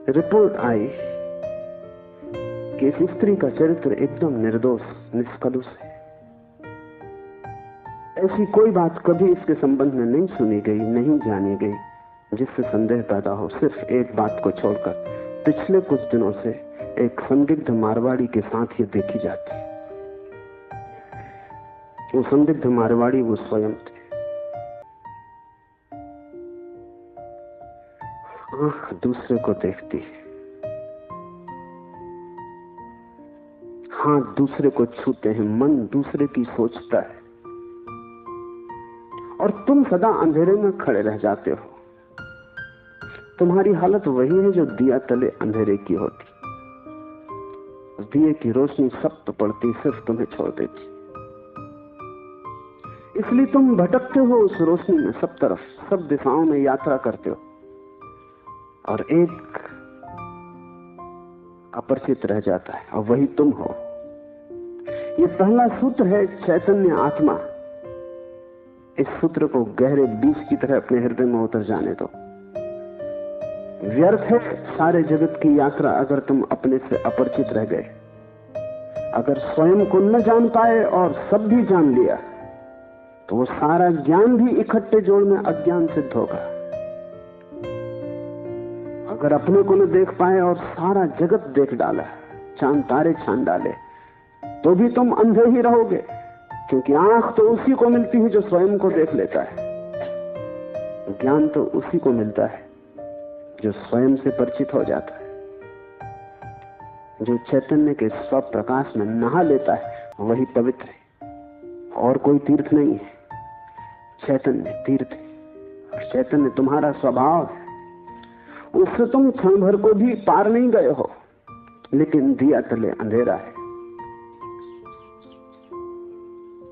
S3: रिपोर्ट आई कि इस स्त्री का चरित्र एकदम निर्दोष, निष्कलुष है। ऐसी कोई बात कभी इसके संबंध में नहीं सुनी गई, नहीं जानी गई जिससे संदेह पैदा हो। सिर्फ एक बात को छोड़कर पिछले कुछ दिनों से एक संदिग्ध मारवाड़ी के साथ ये देखी जाती। वो संदिग्ध मारवाड़ी वो स्वयं थे। आंख दूसरे को देखती है, हाथ दूसरे को छूते हैं, मन दूसरे की सोचता है, और तुम सदा अंधेरे में खड़े रह जाते हो। तुम्हारी हालत वही है जो दिया तले अंधेरे की होती। दिए की रोशनी सब तो पड़ती, सिर्फ तुम्हें छोड़ देती। इसलिए तुम भटकते हो उस रोशनी में, सब तरफ, सब दिशाओं में यात्रा करते हो, और एक अपरिचित रह जाता है, और वही तुम हो। ये पहला सूत्र है चैतन्य आत्मा। इस सूत्र को गहरे बीज की तरह अपने हृदय में उतर जाने दो। व्यर्थ है सारे जगत की यात्रा अगर तुम अपने से अपरिचित रह गए। अगर स्वयं को न जान पाए और सब भी जान लिया तो वो सारा ज्ञान भी इकट्ठे जोड़ में अज्ञान सिद्ध होगा। अगर अपने को न देख पाए और सारा जगत देख डाला, चांद तारे छान डाले, तो भी तुम अंधे ही रहोगे, क्योंकि आंख तो उसी को मिलती है जो स्वयं को देख लेता है। ज्ञान तो उसी को मिलता है जो स्वयं से परिचित हो जाता है। जो चैतन्य के स्वप्रकाश में नहा लेता है वही पवित्र है, और कोई तीर्थ नहीं है। चैतन्य तीर्थ है, और चैतन्य तुम्हारा स्वभाव है। उससे तुम क्षण भर को भी पार नहीं गए हो, लेकिन दिया तले अंधेरा है।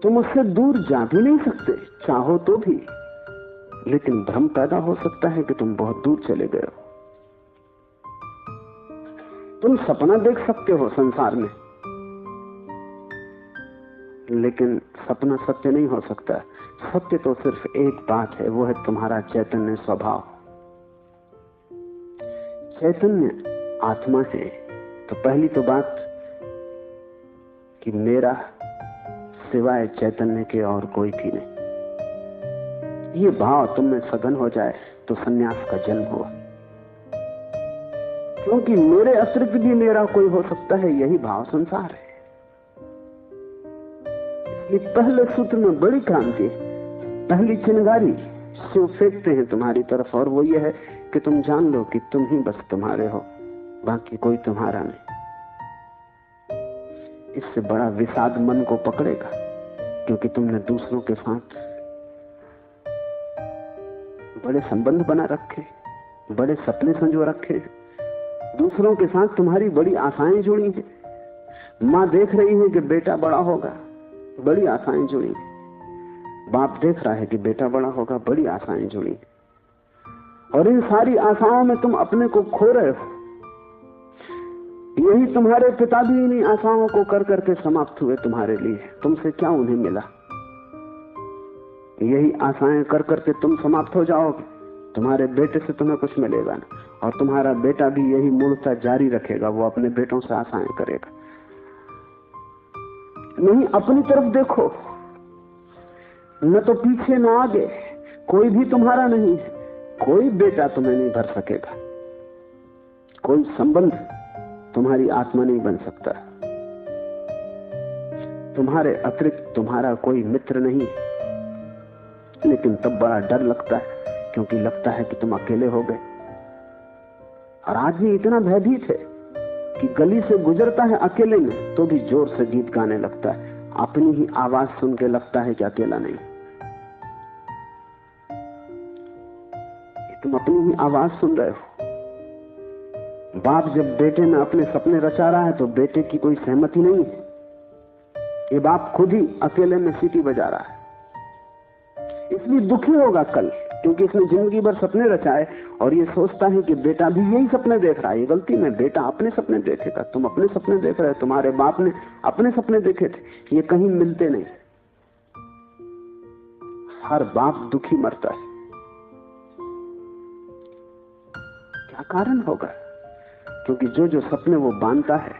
S3: तुम उससे दूर जा भी नहीं सकते, चाहो तो भी, लेकिन भ्रम पैदा हो सकता है कि तुम बहुत दूर चले गए हो। तुम सपना देख सकते हो संसार में, लेकिन सपना सत्य नहीं हो सकता। सत्य तो सिर्फ एक बात है, वो है तुम्हारा चैतन्य स्वभाव। चैतन्य आत्मा है तो पहली तो बात कि मेरा सिवाय चैतन्य के और कोई भी नहीं। ये भाव तुम में सघन हो जाए तो सन्यास का जन्म हुआ, क्योंकि मेरे अतिरिक्त भी मेरा कोई हो सकता है, यही भाव संसार है। इसलिए पहले सूत्र में बड़ी क्रांति, पहली चिनगारी शिव फेंकते हैं तुम्हारी तरफ, और वो ये है कि तुम जान लो कि तुम ही बस तुम्हारे हो, बाकी कोई तुम्हारा नहीं। इससे बड़ा विषाद मन को पकड़ेगा, क्योंकि तुमने दूसरों के साथ बड़े संबंध बना रखे, बड़े सपने संजो रखे। दूसरों के साथ तुम्हारी बड़ी आशाएं जुड़ी हैं। माँ देख रही है कि बेटा बड़ा होगा, बड़ी आशाएं जुड़ी हैं। बाप देख रहा है कि बेटा बड़ा होगा, बड़ी आशाएं जुड़ी हैं। और इन सारी आशाओं में तुम अपने को खो रहे हो। यही तुम्हारे पिता भी इन्हीं आशाओं को कर करके समाप्त हुए तुम्हारे लिए। तुमसे क्या उन्हें मिला? यही आशाएं कर करके तुम समाप्त हो जाओगे। तुम्हारे बेटे से तुम्हें कुछ मिलेगा ना, और तुम्हारा बेटा भी यही मूर्खता जारी रखेगा, वो अपने बेटों से आशाएं करेगा। नहीं, अपनी तरफ देखो, न तो पीछे न आगे, कोई भी तुम्हारा नहीं है। कोई बेटा तुम्हें नहीं भर सकेगा, कोई संबंध तुम्हारी आत्मा नहीं बन सकता। तुम्हारे अतिरिक्त तुम्हारा कोई मित्र नहीं, लेकिन तब बड़ा डर लगता है, क्योंकि लगता है कि तुम अकेले हो गए। और आदमी इतना भयभीत है कि गली से गुजरता है अकेले में तो भी जोर से गीत गाने लगता है। अपनी ही आवाज सुन के लगता है कि अकेला नहीं। तुम अपनी ही आवाज सुन रहे हो। बाप जब बेटे में अपने सपने रचा रहा है तो बेटे की कोई सहमति नहीं है। ये बाप खुद ही अकेले में सीटी बजा रहा है, इसलिए दुखी होगा कल क्योंकि इसने जिंदगी भर सपने रचाए और ये सोचता है कि बेटा भी यही सपने देख रहा है। ये गलती में, बेटा अपने सपने देखेगा, तुम अपने सपने देख रहे हो, तुम्हारे बाप ने अपने सपने देखे थे, ये कहीं मिलते नहीं। हर बाप दुखी मरता है। क्या कारण होगा? क्योंकि जो जो सपने वो बांधता है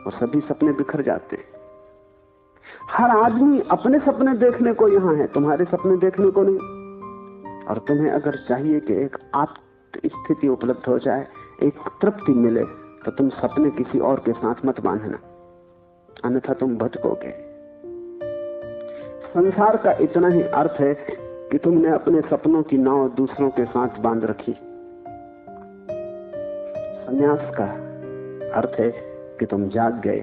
S3: वो सभी सपने बिखर जाते हैं। हर आदमी अपने सपने देखने को यहां है, तुम्हारे सपने देखने को नहीं। और तुम्हें अगर चाहिए कि एक आत्म स्थिति उपलब्ध हो जाए, एक तृप्ति मिले, तो तुम सपने किसी और के साथ मत बांधना, अन्यथा तुम भटकोगे। संसार का इतना ही अर्थ है कि तुमने अपने सपनों की नाव दूसरों के साथ बांध रखी। संन्यास का अर्थ है कि तुम जाग गए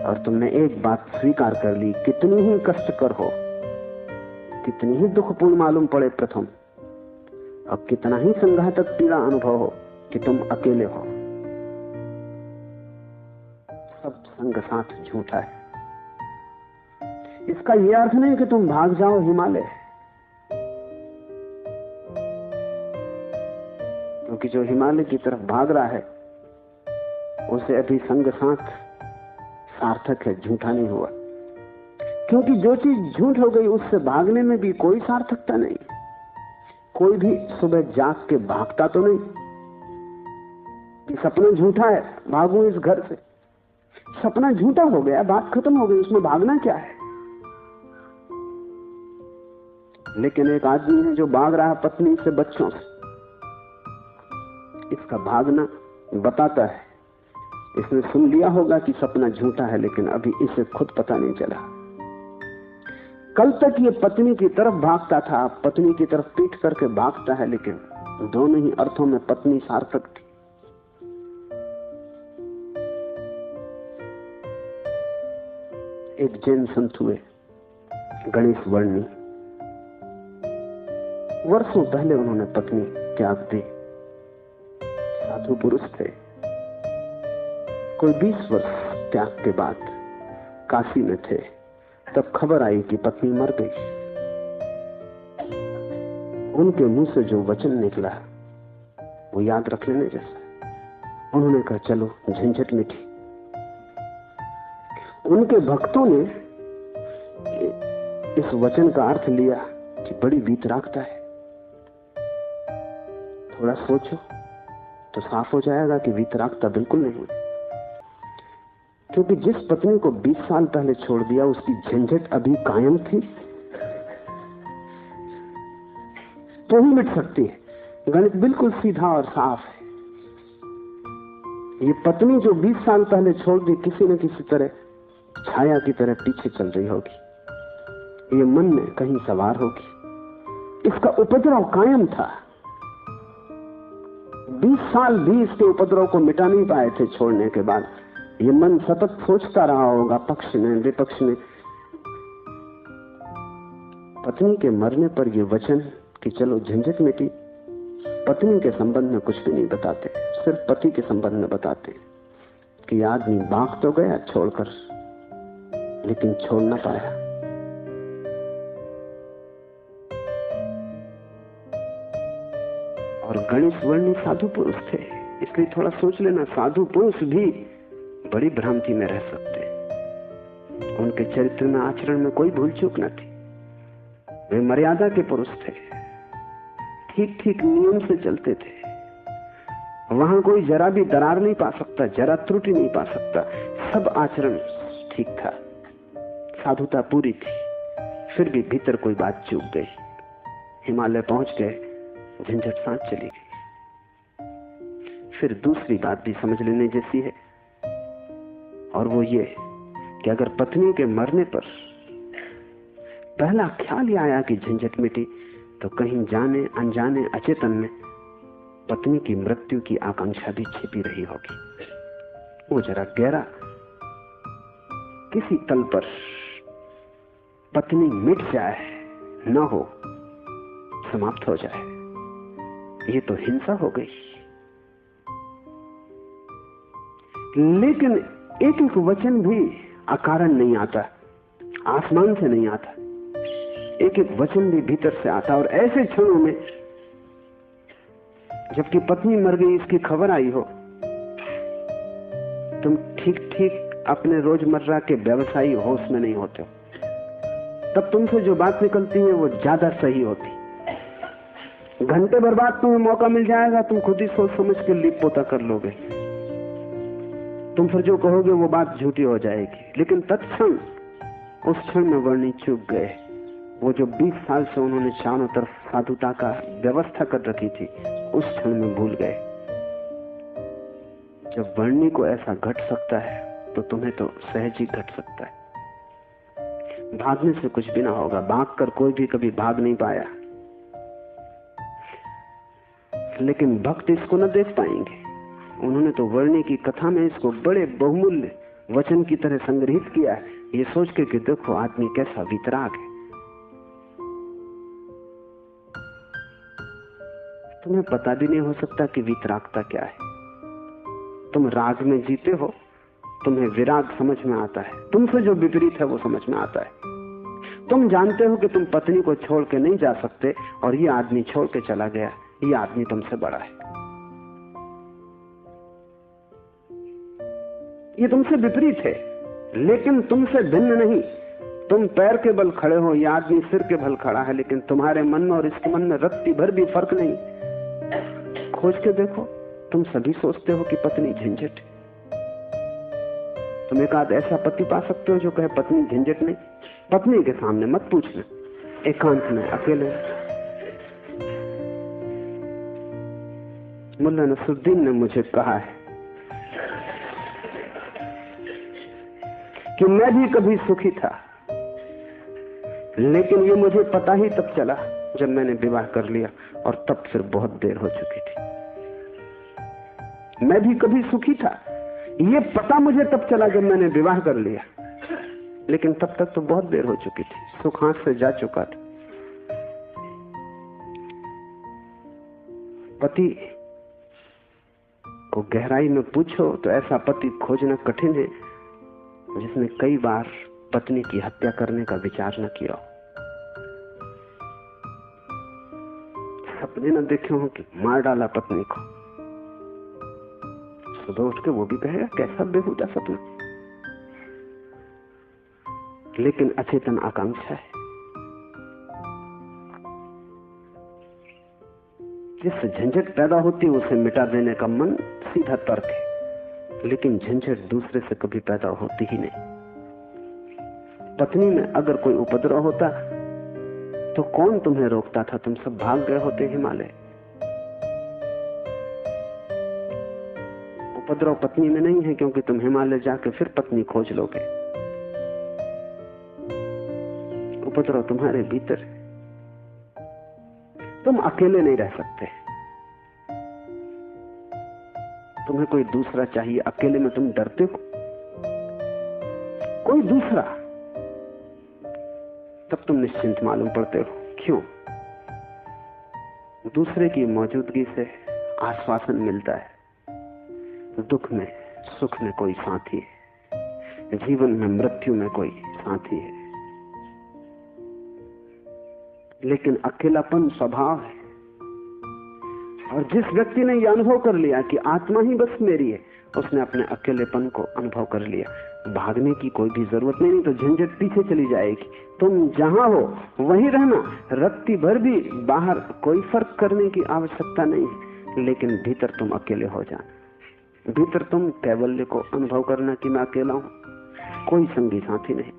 S3: और तुमने एक बात स्वीकार कर ली, कितनी ही कष्टकर हो, कितनी ही दुखपूर्ण मालूम पड़े प्रथम, और कितना ही संघातक पीड़ा अनुभव हो कि तुम अकेले हो, सब संग साथ झूठा है। इसका यह अर्थ नहीं कि तुम भाग जाओ हिमालय, क्योंकि जो हिमालय की तरफ भाग रहा है उसे अभी संग साथ सार्थक है, झूठा नहीं हुआ। क्योंकि जो चीज झूठ हो गई उससे भागने में भी कोई सार्थकता नहीं। कोई भी सुबह जाग के भागता तो नहीं कि सपना झूठा है, भागूं इस घर से। सपना झूठा हो गया, बात खत्म हो गई, उसमें भागना क्या है? लेकिन एक आदमी है जो भाग रहा है पत्नी से, बच्चों से, इसका भागना बताता है। इसने सुन लिया होगा कि सपना झूठा है, लेकिन अभी इसे खुद पता नहीं चला। कल तक ये पत्नी की तरफ भागता था, पत्नी की तरफ पीठ करके भागता है, लेकिन दोनों ही अर्थों में पत्नी सार्थक थी। एक जैन संत हुए, गणेश वर्णी। वर्षों पहले उन्होंने पत्नी त्याग दी। साधु पुरुष थे। कोई 20 वर्ष त्याग के बाद काशी में थे, तब खबर आई कि पत्नी मर गई। उनके मुंह से जो वचन निकला वो याद रख लेने जैसा। उन्होंने कहा चलो झंझट मिटी। उनके भक्तों ने इस वचन का अर्थ लिया कि बड़ी वीतरागता है। थोड़ा सोचो तो साफ हो जाएगा कि वीतरागता बिल्कुल नहीं हुई। क्योंकि जिस पत्नी को 20 साल पहले छोड़ दिया उसकी झंझट अभी कायम थी, तो ही मिट सकती है। गणित बिल्कुल सीधा और साफ है। ये पत्नी जो 20 साल पहले छोड़ दी, किसी न किसी तरह छाया की तरह पीछे चल रही होगी, ये मन में कहीं सवार होगी। इसका उपद्रव कायम था। 20 साल भी इसके उपद्रव को मिटा नहीं पाए थे छोड़ने के बाद। ये मन सतत सोचता रहा होगा, पक्ष में विपक्ष में। पत्नी के मरने पर ये वचन कि चलो झंझट मिटी, पत्नी के संबंध में कुछ भी नहीं बताते, सिर्फ पति के संबंध में बताते कि आदमी भाग तो गया छोड़कर, लेकिन छोड़ ना पाया। और गणेश वर्णी साधु पुरुष थे, इसलिए थोड़ा सोच लेना, साधु पुरुष भी बड़ी भ्रांति में रह सकते। उनके चरित्र में, आचरण में कोई भूल चूक न थी। वे मर्यादा के पुरुष थे, ठीक ठीक नियम से चलते थे। वहां कोई जरा भी दरार नहीं पा सकता, जरा त्रुटि नहीं पा सकता। सब आचरण ठीक था, साधुता पूरी थी। फिर भी भीतर कोई बात चूक गई। हिमालय पहुंच गए, झंझट सांस चली गई। फिर दूसरी बात भी समझ लेने जैसी है, और वो ये कि अगर पत्नी के मरने पर पहला ख्याल ही आया कि झंझट मिटी, तो कहीं जाने अनजाने अचेतन में पत्नी की मृत्यु की आकांक्षा भी छिपी रही होगी। वो जरा गहरा किसी तल पर पत्नी मिट जाए, न हो, समाप्त हो जाए, ये तो हिंसा हो गई। लेकिन एक एक वचन भी अकारण नहीं आता, आसमान से नहीं आता। एक एक वचन भी भीतर से आता। और ऐसे क्षणों में जबकि पत्नी मर गई इसकी खबर आई हो, तुम ठीक ठीक अपने रोजमर्रा के व्यवसायी होश में नहीं होते हो। तब तुमसे जो बात निकलती है वो ज्यादा सही होती। घंटे भर बाद तुम्हें मौका मिल जाएगा, तुम खुद ही सोच समझ के लीप पोता कर लोगे। तुम फिर जो कहोगे वो बात झूठी हो जाएगी। लेकिन तत्क्षण उस क्षण में वर्णी चूक गए। वो जो 20 साल से उन्होंने चारों तरफ साधुता का व्यवस्था कर रखी थी, उस क्षण में भूल गए। जब वर्णी को ऐसा घट सकता है तो तुम्हें तो सहज ही घट सकता है। भागने से कुछ भी ना होगा, भागकर कोई भी कभी भाग नहीं पाया। लेकिन भक्त इसको न देख पाएंगे। उन्होंने तो वर्णी की कथा में इसको बड़े बहुमूल्य वचन की तरह संग्रहित किया है, ये सोच के कि देखो आदमी कैसा वितराग है। तुम्हें पता भी नहीं हो सकता कि वितरागता क्या है। तुम राग में जीते हो, तुम्हें विराग समझ में आता है, तुमसे जो विपरीत है वो समझ में आता है। तुम जानते हो कि तुम पत्नी को छोड़ के नहीं जा सकते और ये आदमी छोड़ के चला गया, ये आदमी तुमसे बड़ा है, ये तुमसे विपरीत है, लेकिन तुमसे भिन्न नहीं। तुम पैर के बल खड़े हो, ये आदमी सिर के बल खड़ा है, लेकिन तुम्हारे मन में और इसके मन में रत्ती भर भी फर्क नहीं। खोज के देखो, तुम सभी सोचते हो कि पत्नी झंझट है। तुम एक आध ऐसा पति पा सकते हो जो कहे पत्नी झंझट नहीं। पत्नी के सामने मत पूछना, एकांत में अकेले। मुल्ला नसरुद्दीन ने मुझे कहा है कि मैं भी कभी सुखी था, लेकिन ये मुझे पता ही तब चला जब मैंने विवाह कर लिया, और तब फिर बहुत देर हो चुकी थी। मैं भी कभी सुखी था, ये पता मुझे तब चला जब मैंने विवाह कर लिया, लेकिन तब तक तो बहुत देर हो चुकी थी, सुख हाथ से जा चुका था। पति को गहराई में पूछो तो ऐसा पति खोजना कठिन है जिसने कई बार पत्नी की हत्या करने का विचार न किया हो। सपने न देखे हो कि मार डाला पत्नी को, सुबह उठ के वो भी कहेगा कैसा बेहुदा सपना। लेकिन अचेतन आकांक्षा है। जिससे झंझट पैदा होती है उसे मिटा देने का मन सीधा तर्क है, लेकिन झंझट दूसरे से कभी पैदा होती ही नहीं। पत्नी में अगर कोई उपद्रव होता तो कौन तुम्हें रोकता था? तुम सब भाग गए होते हिमालय। उपद्रव पत्नी में नहीं है, क्योंकि तुम हिमालय जाके फिर पत्नी खोज लोगे। उपद्रव तुम्हारे भीतर है। तुम अकेले नहीं रह सकते, तुम्हें कोई दूसरा चाहिए। अकेले में तुम डरते हो, कोई दूसरा, तब तुम निश्चिंत मालूम पड़ते हो। क्यों? दूसरे की मौजूदगी से आश्वासन मिलता है। दुख में सुख में कोई साथी है, जीवन में मृत्यु में कोई साथी है। लेकिन अकेलापन स्वभाव है, और जिस व्यक्ति ने यह अनुभव कर लिया कि आत्मा ही बस मेरी है, उसने अपने अकेलेपन को अनुभव कर लिया। भागने की कोई भी जरूरत नहीं, तो झंझट पीछे चली जाएगी। तुम जहां हो वहीं रहना, रत्ती भर भी बाहर कोई फर्क करने की आवश्यकता नहीं है, लेकिन भीतर तुम अकेले हो जाना। भीतर तुम कैवल्य को अनुभव करना कि मैं अकेला हूं, कोई संगी साथी नहीं।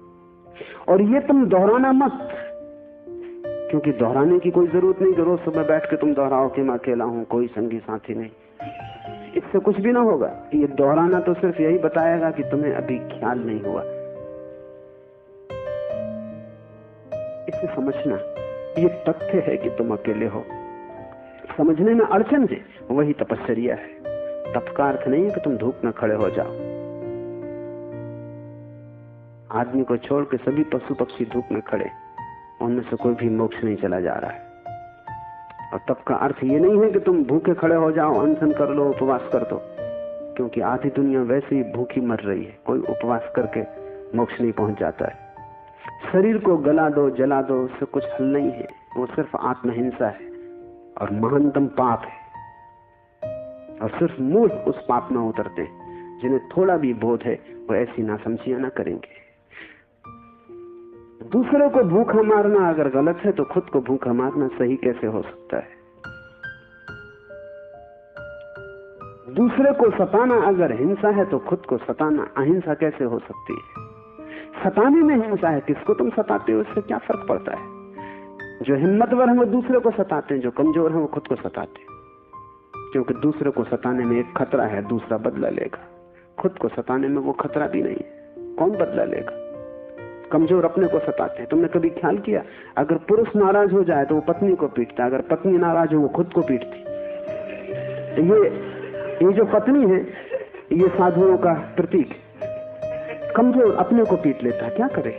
S3: और ये तुम दोहराना मत, क्योंकि दोहराने की कोई जरूरत नहीं कि रोज सुबह बैठ के तुम दोहराओ कि मैं अकेला हूं, कोई संगी साथी नहीं। इससे कुछ भी ना होगा। ये दोहराना तो सिर्फ यही बताएगा कि तुम्हें अभी ख्याल नहीं हुआ। इसे समझना, ये तथ्य है कि तुम अकेले हो। समझने में अड़चन है, वही तपस्या है। तप का अर्थ नहीं है कि तुम धूप में खड़े हो जाओ। आदमी को छोड़ के सभी पशु पक्षी धूप में खड़े, उनमें से कोई भी मोक्ष नहीं चला जा रहा है। और तप का अर्थ ये नहीं है कि तुम भूखे खड़े हो जाओ, अनशन कर लो, उपवास कर दो, क्योंकि आधी दुनिया वैसे ही भूखी मर रही है। कोई उपवास करके मोक्ष नहीं पहुंच जाता है। शरीर को गला दो, जला दो, उससे कुछ हल नहीं है। वो सिर्फ आत्महिंसा है और महानतम पाप है। और सिर्फ मूढ़ उस पाप में उतरते हैं। जिन्हें थोड़ा भी बोध है वो ऐसी नासमझियां ना करेंगे। दूसरे को भूखा मारना अगर गलत है तो खुद को भूखा मारना सही कैसे हो सकता है? दूसरे को सताना अगर हिंसा है तो खुद को सताना अहिंसा कैसे हो सकती है? सताने में हिंसा है, किसको तुम सताते हो इससे क्या फर्क पड़ता है? जो हिम्मतवर है वो दूसरे को सताते हैं, जो कमजोर है वो खुद को सताते हैं। क्योंकि दूसरे को सताने में एक खतरा है, दूसरा बदला लेगा। खुद को सताने में वो खतरा भी नहीं है, कौन बदला लेगा? कमजोर अपने को सताते हैं। तुमने कभी ख्याल किया, अगर पुरुष नाराज हो जाए तो वो पत्नी को पीटता, अगर पत्नी नाराज हो वो खुद को पीटती। ये जो पत्नी है ये साधुओं का प्रतीक। कमजोर अपने को पीट लेता है, क्या करे?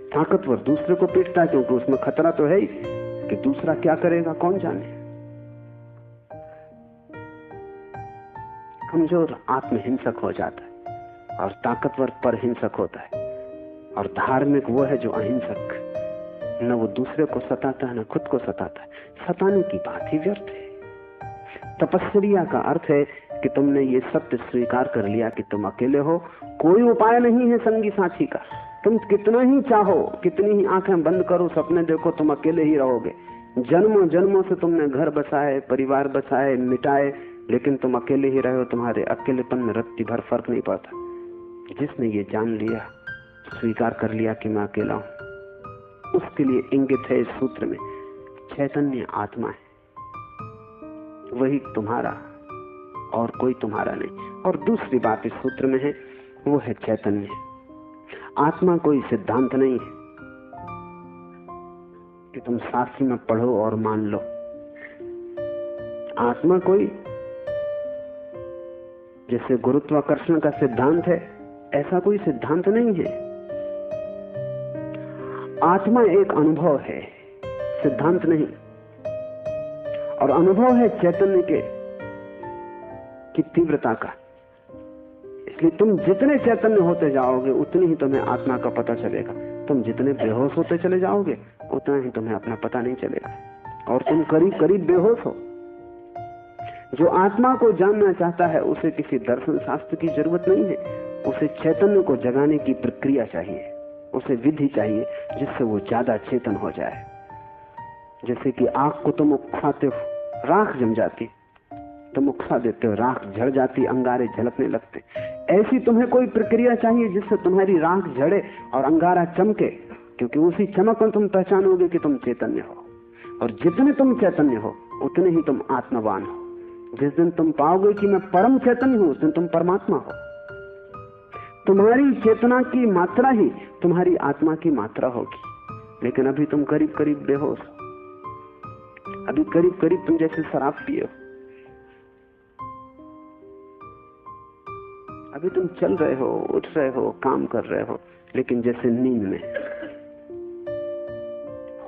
S3: ताकतवर दूसरे को पीटता है, क्योंकि उसमें खतरा तो है ही कि दूसरा क्या करेगा कौन जाने। कमजोर आत्महिंसक हो जाता है और ताकतवर परहिंसक होता है। और धार्मिक वो है जो अहिंसक, न वो दूसरे को सताता है न खुद को सताता है। सताने की बात ही व्यर्थ है। तपस्या का अर्थ है कि तुमने ये सत्य स्वीकार कर लिया कि तुम अकेले हो, कोई उपाय नहीं है संगी साथी का। तुम कितना ही चाहो, कितनी ही आंखें बंद करो, सपने देखो, तुम अकेले ही रहोगे। जन्मों जन्मों से तुमने घर बसाए, परिवार बसाए, मिटाए, लेकिन तुम अकेले ही रहे हो। तुम्हारे अकेलेपन में रत्ती भर फर्क नहीं पड़ता। जिसने ये जान लिया, स्वीकार कर लिया कि मैं अकेला हूं, उसके लिए इंगित है इस सूत्र में चैतन्य आत्मा है, वही तुम्हारा और कोई तुम्हारा नहीं। और दूसरी बात इस सूत्र में है, वो है चैतन्य। आत्मा कोई सिद्धांत नहीं है कि तुम शास्त्र में पढ़ो और मान लो। आत्मा कोई जैसे गुरुत्वाकर्षण का सिद्धांत है, ऐसा कोई सिद्धांत नहीं है। आत्मा एक अनुभव है, सिद्धांत नहीं। और अनुभव है चैतन्य की तीव्रता का। इसलिए तुम जितने चैतन्य होते जाओगे उतनी ही तुम्हें आत्मा का पता चलेगा। तुम जितने बेहोश होते चले जाओगे उतना ही तुम्हें अपना पता नहीं चलेगा, और तुम करीब करीब बेहोश हो। जो आत्मा को जानना चाहता है उसे किसी दर्शन शास्त्र की जरूरत नहीं है, उसे चैतन्य को जगाने की प्रक्रिया चाहिए, उसे विधि चाहिए जिससे वो ज्यादा चेतन हो जाए। जैसे कि आग को तुम उकसाते हो, राख जम जाती, तुम उकसा देते हो, राख झड़ जाती, अंगारे झलकने लगते। ऐसी तुम्हें कोई प्रक्रिया चाहिए जिससे तुम्हारी राख झड़े और अंगारा चमके, क्योंकि उसी चमक में तुम पहचानोगे कि तुम चैतन्य हो। और जितने तुम चैतन्य हो उतने ही तुम आत्मवान हो। जिस दिन तुम पाओगे कि मैं परम चैतन्य हूं, उस दिन तुम परमात्मा हो। तुम्हारी चेतना की मात्रा ही तुम्हारी आत्मा की मात्रा होगी। लेकिन अभी तुम करीब करीब बेहोश हो, अभी करीब करीब तुम जैसे शराब पिए हो। अभी तुम चल रहे हो, उठ रहे हो, काम कर रहे हो, लेकिन जैसे नींद में।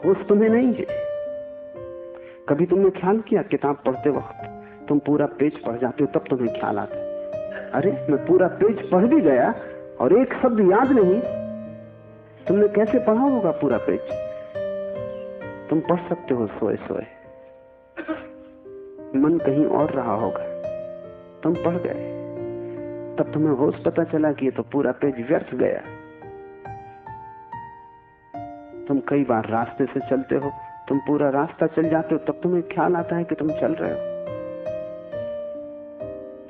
S3: होश तुम्हें नहीं है। कभी तुमने ख्याल किया, किताब पढ़ते वक्त तुम पूरा पेज पढ़ जाते हो, तब तुम्हें ख्याल आता है, अरे मैं पूरा पेज पढ़ भी गया और एक शब्द याद नहीं। तुमने कैसे पढ़ा होगा पूरा पेज? तुम पढ़ सकते हो सोए सोए, मन कहीं और रहा होगा, तुम पढ़ गए, तब तुम्हें होश पता चला कि ये तो पूरा पेज व्यर्थ गया। तुम कई बार रास्ते से चलते हो, तुम पूरा रास्ता चल जाते हो, तब तुम्हें ख्याल आता है कि तुम चल रहे हो।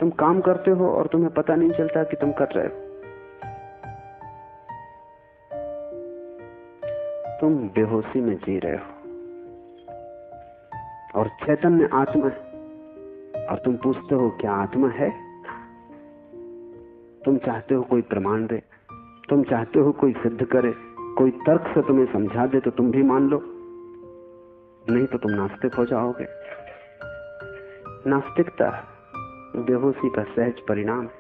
S3: तुम काम करते हो और तुम्हें पता नहीं चलता कि तुम कर रहे हो। तुम बेहोशी में जी रहे हो और चैतन्य आत्मा है। और तुम पूछते हो क्या आत्मा है? तुम चाहते हो कोई प्रमाण दे, तुम चाहते हो कोई सिद्ध करे, कोई तर्क से तुम्हें समझा दे तो तुम भी मान लो, नहीं तो तुम नास्तिक हो जाओगे। नास्तिकता बेहोशी का सहज परिणाम है,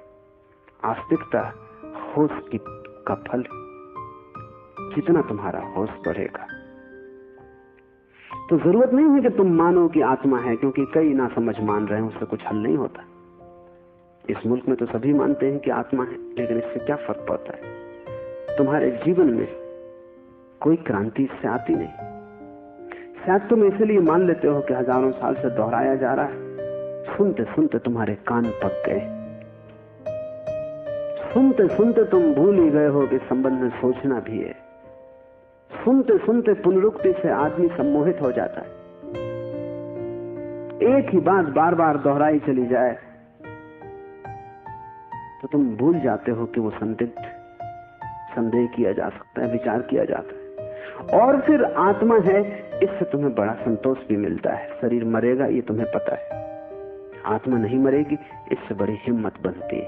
S3: आस्तिकता होश का फल। जितना तुम्हारा होश बढ़ेगा तो जरूरत नहीं है कि तुम मानो कि आत्मा है, क्योंकि कई ना समझ मान रहे हैं, उससे कुछ हल नहीं होता। इस मुल्क में तो सभी मानते हैं कि आत्मा है, लेकिन इससे क्या फर्क पड़ता है? तुम्हारे जीवन में कोई क्रांति इससे आती नहीं। शायद तुम इसलिए मान लेते हो कि हजारों साल से दोहराया जा रहा है। सुनते सुनते तुम्हारे कान पक गए, सुनते सुनते तुम भूल ही गए हो कि संबंध में सोचना भी है। सुनते सुनते पुनरुक्ति से आदमी सम्मोहित हो जाता है। एक ही बात बार बार दोहराई चली जाए तो तुम भूल जाते हो कि वो संदेह किया जा सकता है, विचार किया जाता है। और फिर आत्मा है, इससे तुम्हें बड़ा संतोष भी मिलता है। शरीर मरेगा ये तुम्हें पता है, आत्मा नहीं मरेगी इससे बड़ी हिम्मत बनती है।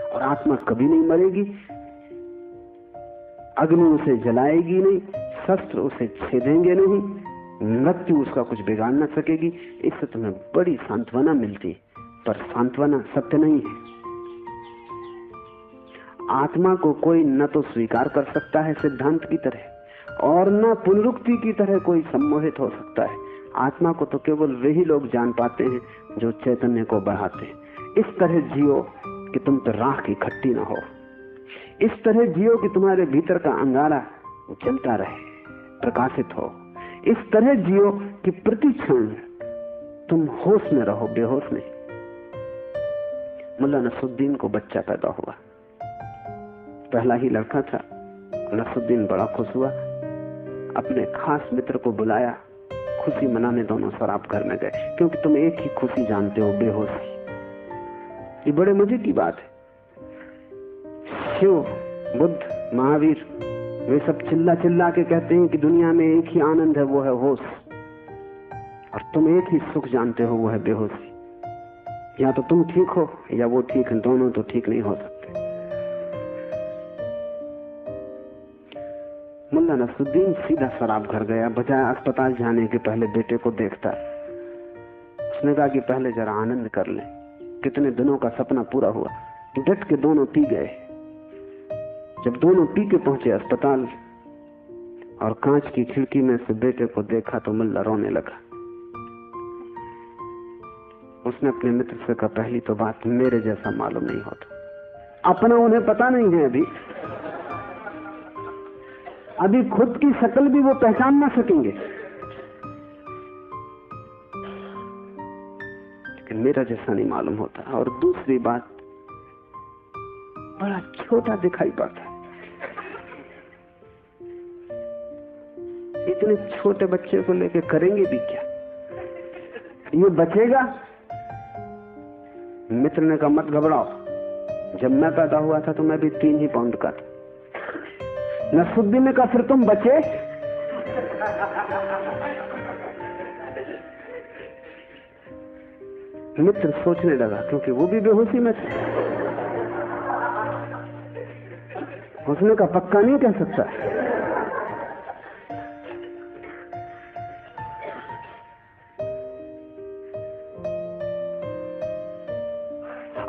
S3: और आत्मा कभी नहीं मरेगी, अग्नि उसे जलाएगी नहीं, शस्त्र उसे छेदेंगे नहीं, मृत्यु उसका कुछ बिगाड़ न सकेगी। इससे तुम्हें बड़ी सांत्वना मिलती है, पर सांत्वना सत्य नहीं है। आत्मा को कोई न तो स्वीकार कर सकता है सिद्धांत की तरह, और न पुनरुक्ति की तरह कोई सम्मोहित हो सकता है। आत्मा को तो केवल वही लोग जान पाते हैं जो चैतन्य को बढ़ाते हैं। इस तरह जियो कि तुम तो राख इकट्ठी ना हो, इस तरह जियो कि तुम्हारे भीतर का अंगारा जलता रहे, प्रकाशित हो। इस तरह जियो कि प्रति क्षण तुम होश में रहो, बेहोश नहीं। मुल्ला नसरुद्दीन को बच्चा पैदा हुआ, पहला ही लड़का था। नसरुद्दीन बड़ा खुश हुआ, अपने खास मित्र को बुलाया, खुशी मनाने दोनों शराब घर में गए। क्योंकि तुम एक ही खुशी जानते हो, बेहोशी। ये बड़े मजे की बात है। शिव, बुद्ध, महावीर, वे सब चिल्ला चिल्ला के कहते हैं कि दुनिया में एक ही आनंद है, वो है होश। और तुम एक ही सुख जानते हो, वो है बेहोशी। या तो तुम ठीक हो या वो ठीक है, दोनों तो ठीक नहीं हो सकते। मुल्ला नसरुद्दीन सीधा शराब घर गया, बजाय अस्पताल जाने के पहले बेटे को देखता। उसने कहा कि पहले जरा आनंद कर ले। कितने दिनों का सपना पूरा हुआ। डट के दोनों पी गए। जब दोनों पी के पहुंचे अस्पताल और कांच की खिड़की में से बेटे को देखा तो मुल्ला रोने लगा। उसने अपने मित्र से कहा, पहली तो बात मेरे जैसा मालूम नहीं होता। अपना उन्हें पता नहीं है, अभी खुद की शक्ल भी वो पहचान ना सकेंगे, लेकिन मेरा जैसा नहीं मालूम होता। और दूसरी बात, बड़ा छोटा दिखाई पड़ता है। इतने छोटे बच्चे को लेके करेंगे भी क्या? ये बचेगा? मित्र ने कहा, मत घबराओ, जब मैं पैदा हुआ था तो मैं भी 3 ही पाउंड का था। नसरुद्दीन ने कहा, फिर तुम बचे? मित्र सोचने लगा, क्योंकि वो भी बेहोशी में था। उसने कहा, पक्का नहीं कह सकता।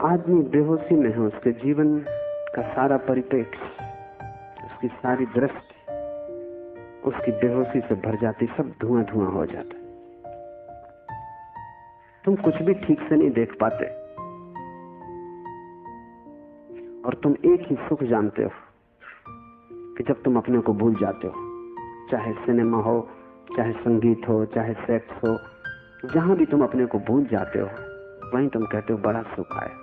S3: आदमी बेहोशी में है, उसके जीवन का सारा परिप्रेक्ष्य, उसकी सारी दृष्टि उसकी बेहोशी से भर जाती, सब धुआं धुआं हो जाता। तुम कुछ भी ठीक से नहीं देख पाते, और तुम एक ही सुख जानते हो कि जब तुम अपने को भूल जाते हो। चाहे सिनेमा हो, चाहे संगीत हो, चाहे सेक्स हो, जहां भी तुम अपने को भूल जाते हो वहीं तुम कहते हो बड़ा सुख आया।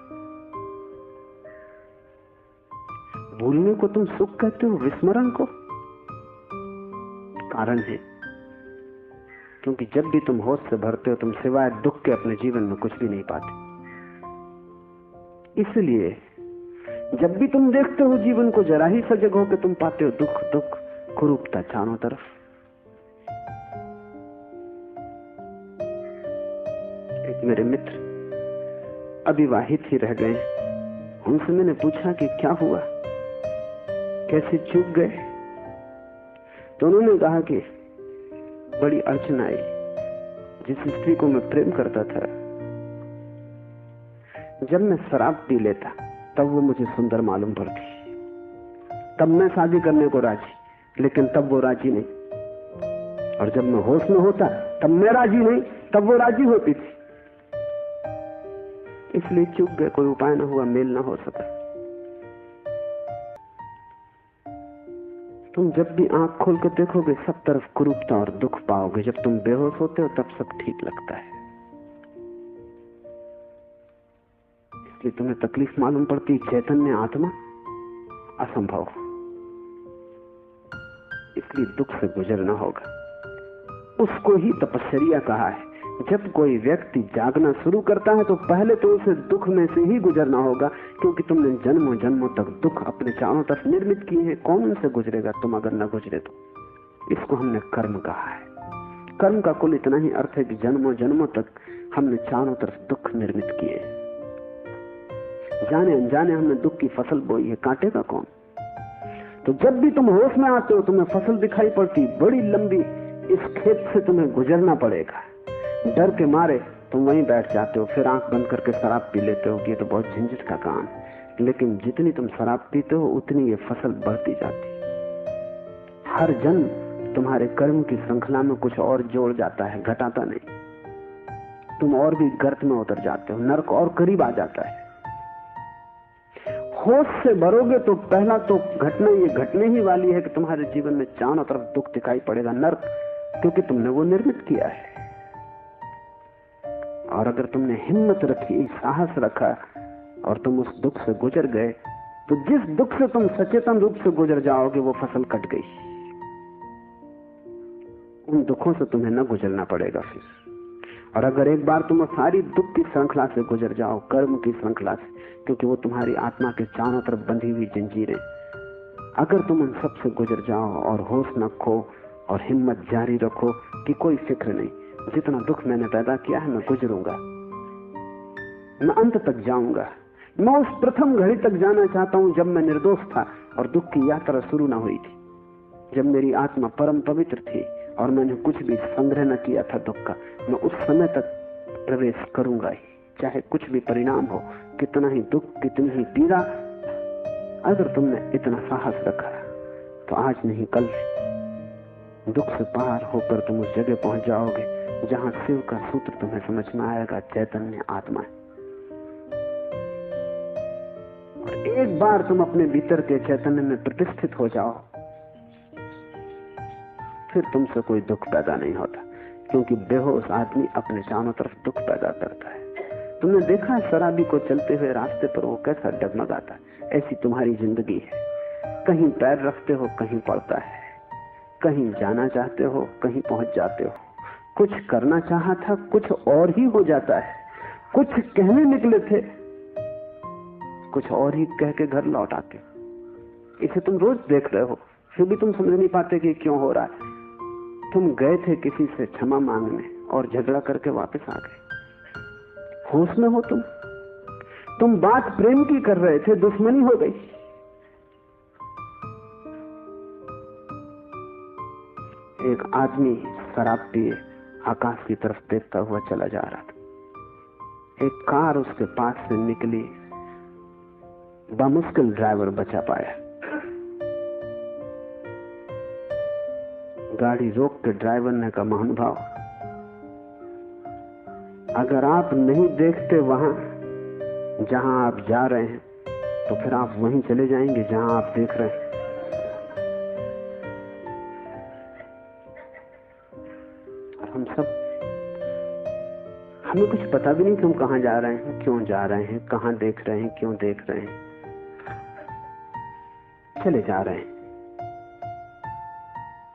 S3: भूलने को तुम सुख कहते हो, विस्मरण को? कारण है क्योंकि जब भी तुम होश से भरते हो, तुम सिवाय दुख के अपने जीवन में कुछ भी नहीं पाते। इसलिए जब भी तुम देखते हो जीवन को, जरा ही सजग हो के तुम पाते हो दुख दुख, कुरूपता चारों तरफ। एक मेरे मित्र अविवाहित ही रह गए, उनसे मैंने पूछा कि क्या हुआ, कैसे चूक गए? तो उन्होंने कहा कि बड़ी अड़चन आई। जिस स्त्री को मैं प्रेम करता था, जब मैं शराब पी लेता तब वो मुझे सुंदर मालूम पड़ती। तब मैं शादी करने को राजी, लेकिन तब वो राजी नहीं। और जब मैं होश में होता तब मैं राजी नहीं, तब वो राजी होती थी। इसलिए चूक गए, कोई उपाय ना हुआ, मेल ना हो सका। तुम जब भी आंख खोल कर देखोगे सब तरफ कुरूपता और दुख पाओगे। जब तुम बेहोश होते हो तब सब ठीक लगता है। इसलिए तुम्हें तकलीफ मालूम पड़ती, चैतन्य आत्मा असंभव, इसलिए दुख से गुजरना होगा। उसको ही तपस्या कहा है। जब कोई व्यक्ति जागना शुरू करता है तो पहले तो उसे दुख में से ही गुजरना होगा, क्योंकि तुमने जन्मों जन्मों तक दुख अपने चारों तरफ निर्मित किए हैं। कौन उनसे गुजरेगा तुम अगर न गुजरे तो? इसको हमने कर्म कहा है। कर्म का कुल इतना ही अर्थ है कि जन्मों जन्मों तक हमने चारों तरफ दुख निर्मित किए हैं। जाने अनजाने हमने दुख की फसल बोई है, काटेगा कौन? तो जब भी तुम होश में आते हो तुम्हें फसल दिखाई पड़ती, बड़ी लंबी, इस खेत से तुम्हें गुजरना पड़ेगा। डर के मारे तुम वहीं बैठ जाते हो, फिर आंख बंद करके शराब पी लेते हो कि ये तो बहुत झंझट का काम है। लेकिन जितनी तुम शराब पीते हो उतनी ये फसल बढ़ती जाती। हर जन्म तुम्हारे कर्म की श्रृंखला में कुछ और जोड़ जाता है, घटाता नहीं। तुम और भी गर्त में उतर जाते हो, नर्क और करीब आ जाता है। होश से भरोगे तो पहला तो घटना ये घटने ही वाली है कि तुम्हारे जीवन में चारों तरफ दुख दिखाई पड़ेगा, नर्क, क्योंकि तुमने वो निर्मित किया है। और अगर तुमने हिम्मत रखी, साहस रखा और तुम उस दुख से गुजर गए, तो जिस दुख से तुम सचेतन रूप से गुजर जाओगे वो फसल कट गई। उन दुखों से तुम्हें न गुजरना पड़ेगा फिर। और अगर एक बार तुम सारी दुख की श्रृंखला से गुजर जाओ, कर्म की श्रृंखला से, क्योंकि वो तुम्हारी आत्मा के चारों तरफ बंधी हुई जंजीरें, अगर तुम उन सब से गुजर जाओ और होश न खो और हिम्मत जारी रखो कि कोई फिक्र नहीं, जितना दुख मैंने पैदा किया है मैं गुजरूंगा, मैं अंत तक जाऊंगा। मैं उस प्रथम घड़ी तक जाना चाहता हूं जब मैं निर्दोष था और दुख की यात्रा शुरू ना हुई थी, जब मेरी आत्मा परम पवित्र थी और मैंने कुछ भी संग्रह न किया था दुख का। मैं उस समय तक प्रवेश करूंगा ही, चाहे कुछ भी परिणाम हो, कितना ही दुख, कितनी ही पीड़ा। अगर तुमने इतना साहस रखा तो आज नहीं कल दुख से पार होकर तुम उस जगह पहुंच जाओगे जहां शिव का सूत्र तुम्हें समझ में आएगा, चैतन्य आत्मा है। और एक बार तुम अपने भीतर के चैतन्य में प्रतिष्ठित हो जाओ, फिर तुमसे कोई दुख पैदा नहीं होता, क्योंकि बेहोश आदमी अपने चारों तरफ दुख पैदा करता है। तुमने देखा है शराबी को चलते हुए रास्ते पर वो कैसा डगमगाता है? ऐसी तुम्हारी जिंदगी है। कहीं पैर रखते हो, कहीं पड़ता है, कहीं जाना चाहते हो, कहीं पहुंच जाते हो। कुछ करना चाहा था, कुछ और ही हो जाता है। कुछ कहने निकले थे, कुछ और ही कह के घर लौट आते हो। इसे तुम रोज देख रहे हो, फिर भी तुम समझ नहीं पाते कि क्यों हो रहा है। तुम गए थे किसी से क्षमा मांगने और झगड़ा करके वापस आ गए। होश में हो तुम बात प्रेम की कर रहे थे, दुश्मनी हो गई। एक आदमी शराब पिए आकाश की तरफ देखता हुआ चला जा रहा था। एक कार उसके पास से निकली, बामुश्किल ड्राइवर बचा पाया। गाड़ी रोक के ड्राइवर ने कहा, महानुभाव, अगर आप नहीं देखते वहां जहां आप जा रहे हैं तो फिर आप वहीं चले जाएंगे जहां आप देख रहे हैं। और हम सब, हमें कुछ पता भी नहीं कि हम कहां जा रहे हैं, क्यों जा रहे हैं, कहां देख रहे हैं, क्यों देख रहे हैं। चले जा रहे हैं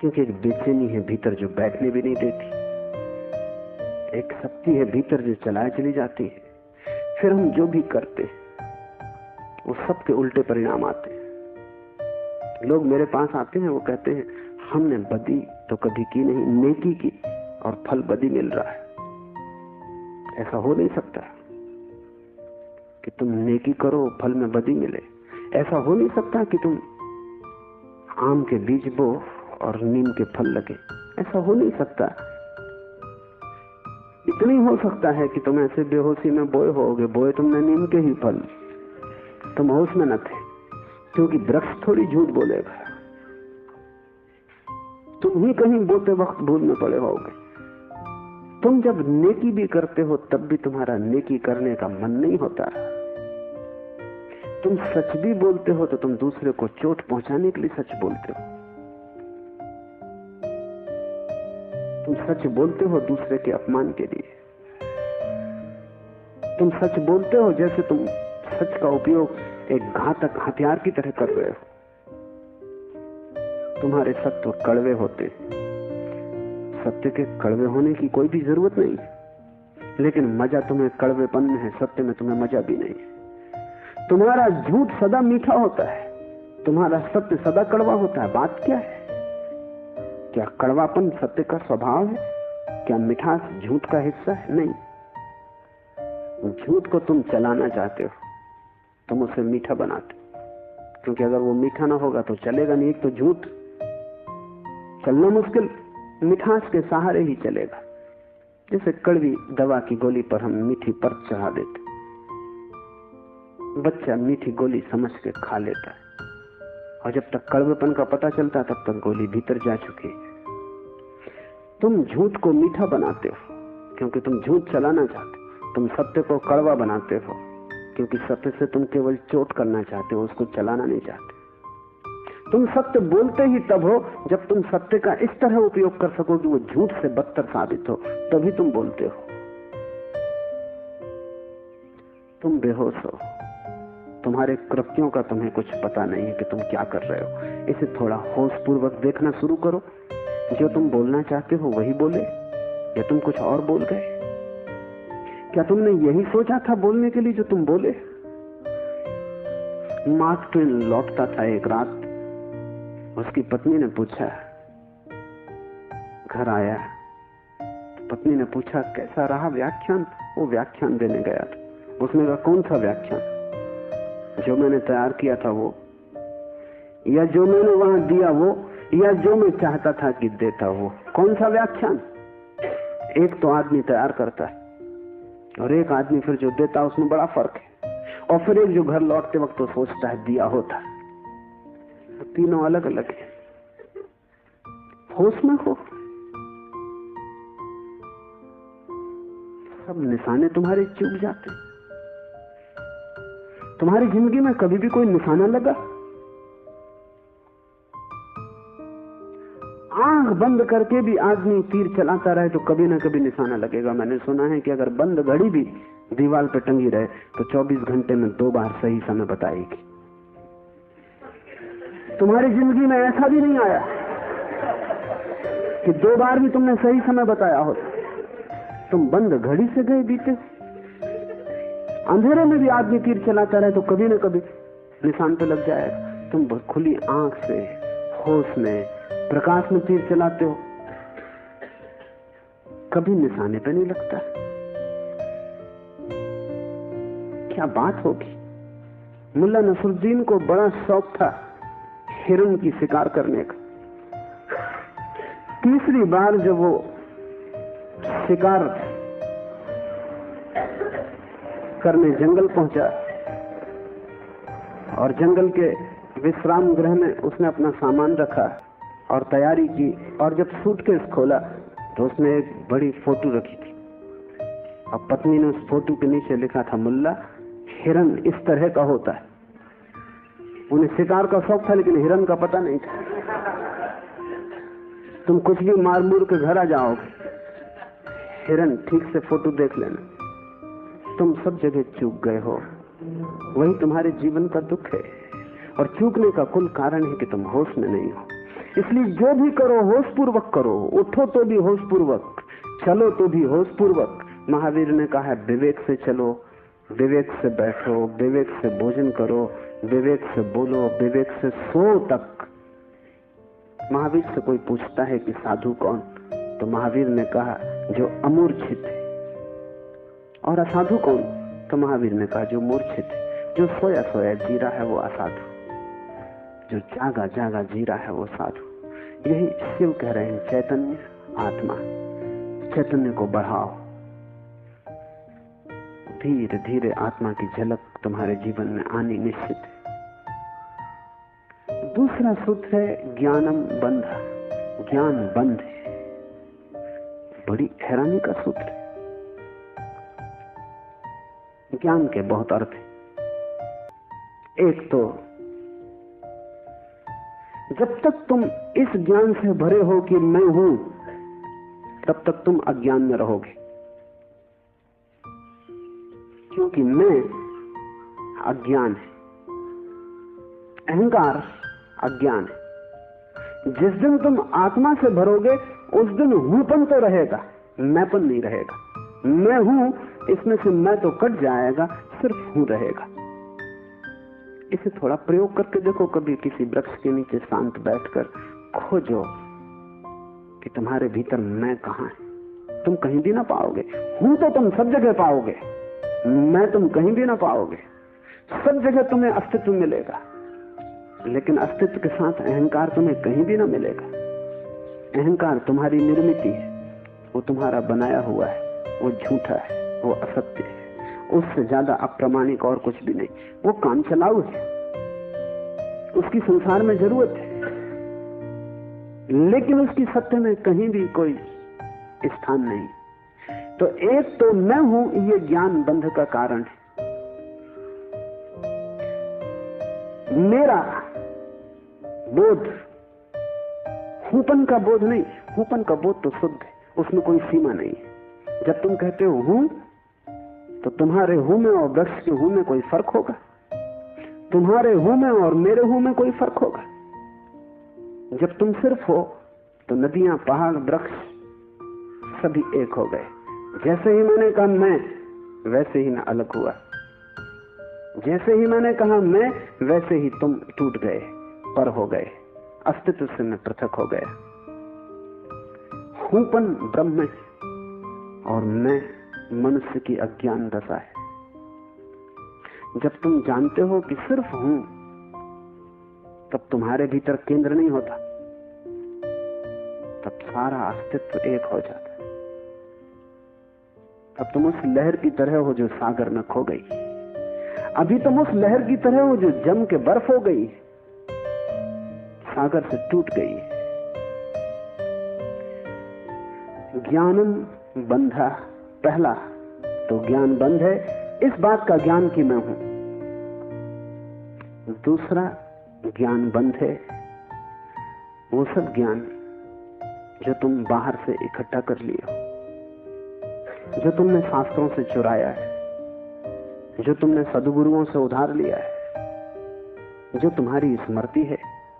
S3: क्योंकि एक बेचैनी है भीतर जो बैठने भी नहीं देती, एक शक्ति है भीतर जो चलाए चली जाती है। फिर हम जो भी करते वो सब के उल्टे परिणाम आते हैं। लोग मेरे पास आते हैं, वो कहते हैं हमने बदी तो कभी की नहीं, नेकी की और फल बदी मिल रहा है। ऐसा हो नहीं सकता कि तुम नेकी करो फल में बदी मिले। ऐसा हो नहीं सकता कि तुम आम के बीज बो और नीम के फल लगे। ऐसा हो नहीं सकता। इतना ही हो सकता है कि तुम ऐसे बेहोशी में बोए होगे, बोए तुमने नीम के ही फल, तुम होश में न थे, क्योंकि वृक्ष थोड़ी झूठ बोलेगा। तुम ही कहीं बोते वक्त भूल में पड़े होगे। तुम जब नेकी भी करते हो तब भी तुम्हारा नेकी करने का मन नहीं होता। तुम सच भी बोलते हो तो तुम दूसरे को चोट पहुंचाने के लिए सच बोलते हो। तुम सच बोलते हो दूसरे के अपमान के लिए। तुम सच बोलते हो जैसे तुम सच का उपयोग एक घातक हथियार की तरह कर रहे हो। तुम्हारे सत्य कड़वे होते, सत्य के कड़वे होने की कोई भी जरूरत नहीं, लेकिन मजा तुम्हें कड़वेपन में है, सत्य में तुम्हें मजा भी नहीं है। तुम्हारा झूठ सदा मीठा होता है, तुम्हारा सत्य सदा कड़वा होता है। बात क्या है? क्या कड़वापन सत्य का स्वभाव है? क्या मिठास झूठ का हिस्सा है? नहीं। झूठ को तुम चलाना चाहते हो, तुम उसे मीठा बनाते हो, क्योंकि अगर वो मीठा ना होगा तो चलेगा नहीं। एक तो झूठ चलना मुश्किल, मिठास के सहारे ही चलेगा। जैसे कड़वी दवा की गोली पर हम मीठी परत चढ़ा देते, बच्चा मीठी गोली समझ के खा लेता है, और जब तक कड़वेपन का पता चलता तब तक गोली भीतर जा चुकी है। तुम झूठ को मीठा बनाते हो क्योंकि तुम झूठ चलाना चाहते हो। तुम सत्य को कड़वा बनाते हो क्योंकि सत्य से तुम केवल चोट करना चाहते हो, उसको चलाना नहीं चाहते। तुम सत्य बोलते ही तब हो जब तुम सत्य का इस तरह उपयोग कर सको कि वो झूठ से बदतर साबित हो, तभी तुम बोलते हो। तुम बेहोश हो, तुम्हारे कृत्यों का तुम्हें कुछ पता नहीं है कि तुम क्या कर रहे हो। इसे थोड़ा होश पूर्वक देखना शुरू करो। जो तुम बोलना चाहते हो वही बोले, या तुम कुछ और बोल गए? क्या तुमने यही सोचा था बोलने के लिए जो तुम बोले? मार्क ट्वेन लौटता था एक रात, उसकी पत्नी ने पूछा, घर आया तो पत्नी ने पूछा कैसा रहा व्याख्यान? वो व्याख्यान देने गया था। उसने कहा कौन सा व्याख्यान? जो मैंने तैयार किया था वो, या जो मैंने वहां दिया वो, या जो मैं चाहता था कि देता वो? कौन सा व्याख्यान? एक तो आदमी तैयार करता है और एक आदमी फिर जो देता है, उसमें बड़ा फर्क है। और फिर एक जो घर लौटते वक्त तो सोचता है दिया होता। तो तीनों अलग अलग है। होश में हो, सब निशाने तुम्हारे चूक जाते। तुम्हारी जिंदगी में कभी भी कोई निशाना लगा? आंख बंद करके भी आदमी तीर चलाता रहे तो कभी ना कभी निशाना लगेगा। मैंने सुना है कि अगर बंद घड़ी भी दीवार पर टंगी रहे तो 24 घंटे में 2 बार सही समय बताएगी। तुम्हारी जिंदगी में ऐसा भी नहीं आया कि 2 बार भी तुमने सही समय बताया हो। तुम बंद घड़ी से गए बीते। अंधेरे में भी आदमी तीर चलाता रहे तो कभी ना कभी निशान पे लग जाएगा। तुम खुली आंख से होश में प्रकाश में तीर चलाते हो, कभी निशाने पे नहीं लगता। क्या बात होगी? मुल्ला नसरुद्दीन को बड़ा शौक था हिरण की शिकार करने का। तीसरी बार जब वो शिकार करने जंगल पहुंचा और जंगल के विश्राम गृह में उसने अपना सामान रखा और तैयारी की, और जब सूटकेस खोला तो उसमें एक बड़ी फोटो रखी थी। अब पत्नी ने उस फोटो के नीचे लिखा था, मुल्ला, हिरन इस तरह का होता है। उन्हें शिकार का शौक था लेकिन हिरन का पता नहीं था। तुम कुछ भी मार मूर के घर आ जाओगे, हिरन ठीक से फोटो देख लेना। तुम सब जगह चूक गए हो, वही तुम्हारे जीवन का दुख है। और चूकने का कुल कारण है कि तुम होश में नहीं हो। इसलिए जो भी करो होश पूर्वक करो। उठो तो भी होश पूर्वक, चलो तो भी होश पूर्वक। महावीर ने कहा है विवेक से चलो, विवेक से बैठो, विवेक से भोजन करो, विवेक से बोलो, विवेक से सो तक। महावीर से कोई पूछता है कि साधु कौन, तो महावीर ने कहा जो अमूर्छित है। और असाधु कौन, तो महावीर ने कहा जो मूर्छित है। जो सोया सोया जी रहा है वो असाधु, जो जागा जागा जी रहा है वो साधु। यही शिव कह रहे हैं, चैतन्य आत्मा। चैतन्य को बढ़ाओ। धीरे धीरे आत्मा की झलक तुम्हारे जीवन में आनी निश्चित है। दूसरा सूत्र है ज्ञानम बंध। ज्ञान बंध है, बड़ी हैरानी का सूत्र है। ज्ञान के बहुत अर्थ है। एक तो जब तक तुम इस ज्ञान से भरे हो कि मैं हूं, तब तक तुम अज्ञान में रहोगे, क्योंकि मैं अज्ञान है, अहंकार अज्ञान है। जिस दिन तुम आत्मा से भरोगे उस दिन हूंपन तो रहेगा, मैंपन नहीं रहेगा। मैं हूं, इसमें से मैं तो कट जाएगा, सिर्फ हूं रहेगा। इसे थोड़ा प्रयोग करके देखो, कभी किसी वृक्ष के नीचे शांत बैठकर खोजो कि तुम्हारे भीतर मैं कहां है। तुम कहीं भी ना पाओगे। हूं तो तुम सब जगह पाओगे, मैं तुम कहीं भी ना पाओगे। सब जगह तुम्हें अस्तित्व मिलेगा, लेकिन अस्तित्व के साथ अहंकार तुम्हें कहीं भी ना मिलेगा। अहंकार तुम्हारी निर्मित है, वो तुम्हारा बनाया हुआ है, वो झूठा है, वो असत्य है, उससे ज्यादा अप्रामाणिक और कुछ भी नहीं। वो काम चलाऊ है, उसकी संसार में जरूरत है, लेकिन उसकी सत्य में कहीं भी कोई स्थान नहीं। तो एक तो मैं हूं, ये ज्ञान बंध का कारण है। मेरा बोध हूंपन का बोध नहीं, हूंपन का बोध तो शुद्ध है, उसमें कोई सीमा नहीं है। जब तुम कहते हो हूं, तो तुम्हारे हूं में और वृक्ष के हूं में कोई फर्क होगा? तुम्हारे हूं में और मेरे हूं में कोई फर्क होगा? जब तुम सिर्फ हो तो नदियां, पहाड़, वृक्ष सभी एक हो गए। जैसे ही मैंने कहा मैं, वैसे ही मैं अलग हुआ। जैसे ही मैंने कहा मैं, वैसे ही तुम टूट गए, पर हो गए, अस्तित्व से मैं पृथक हो गया। हूंपन ब्रह्म है और मैं मनुष्य की अज्ञान दशा है। जब तुम जानते हो कि सिर्फ हूं, तब तुम्हारे भीतर केंद्र नहीं होता, तब सारा अस्तित्व एक हो जाता है। तब तुम उस लहर की तरह हो जो सागर में खो गई। अभी तुम उस लहर की तरह हो जो जम के बर्फ हो गई, सागर से टूट गई। ज्ञानम बंधा, पहला तो ज्ञान बंध है, इस बात का ज्ञान कि मैं हूं। दूसरा ज्ञान बंध है वो सब ज्ञान जो तुम बाहर से इकट्ठा कर लिए हो, जो तुमने शास्त्रों से चुराया है, जो तुमने सदगुरुओं से उधार लिया है, जो तुम्हारी स्मृति है,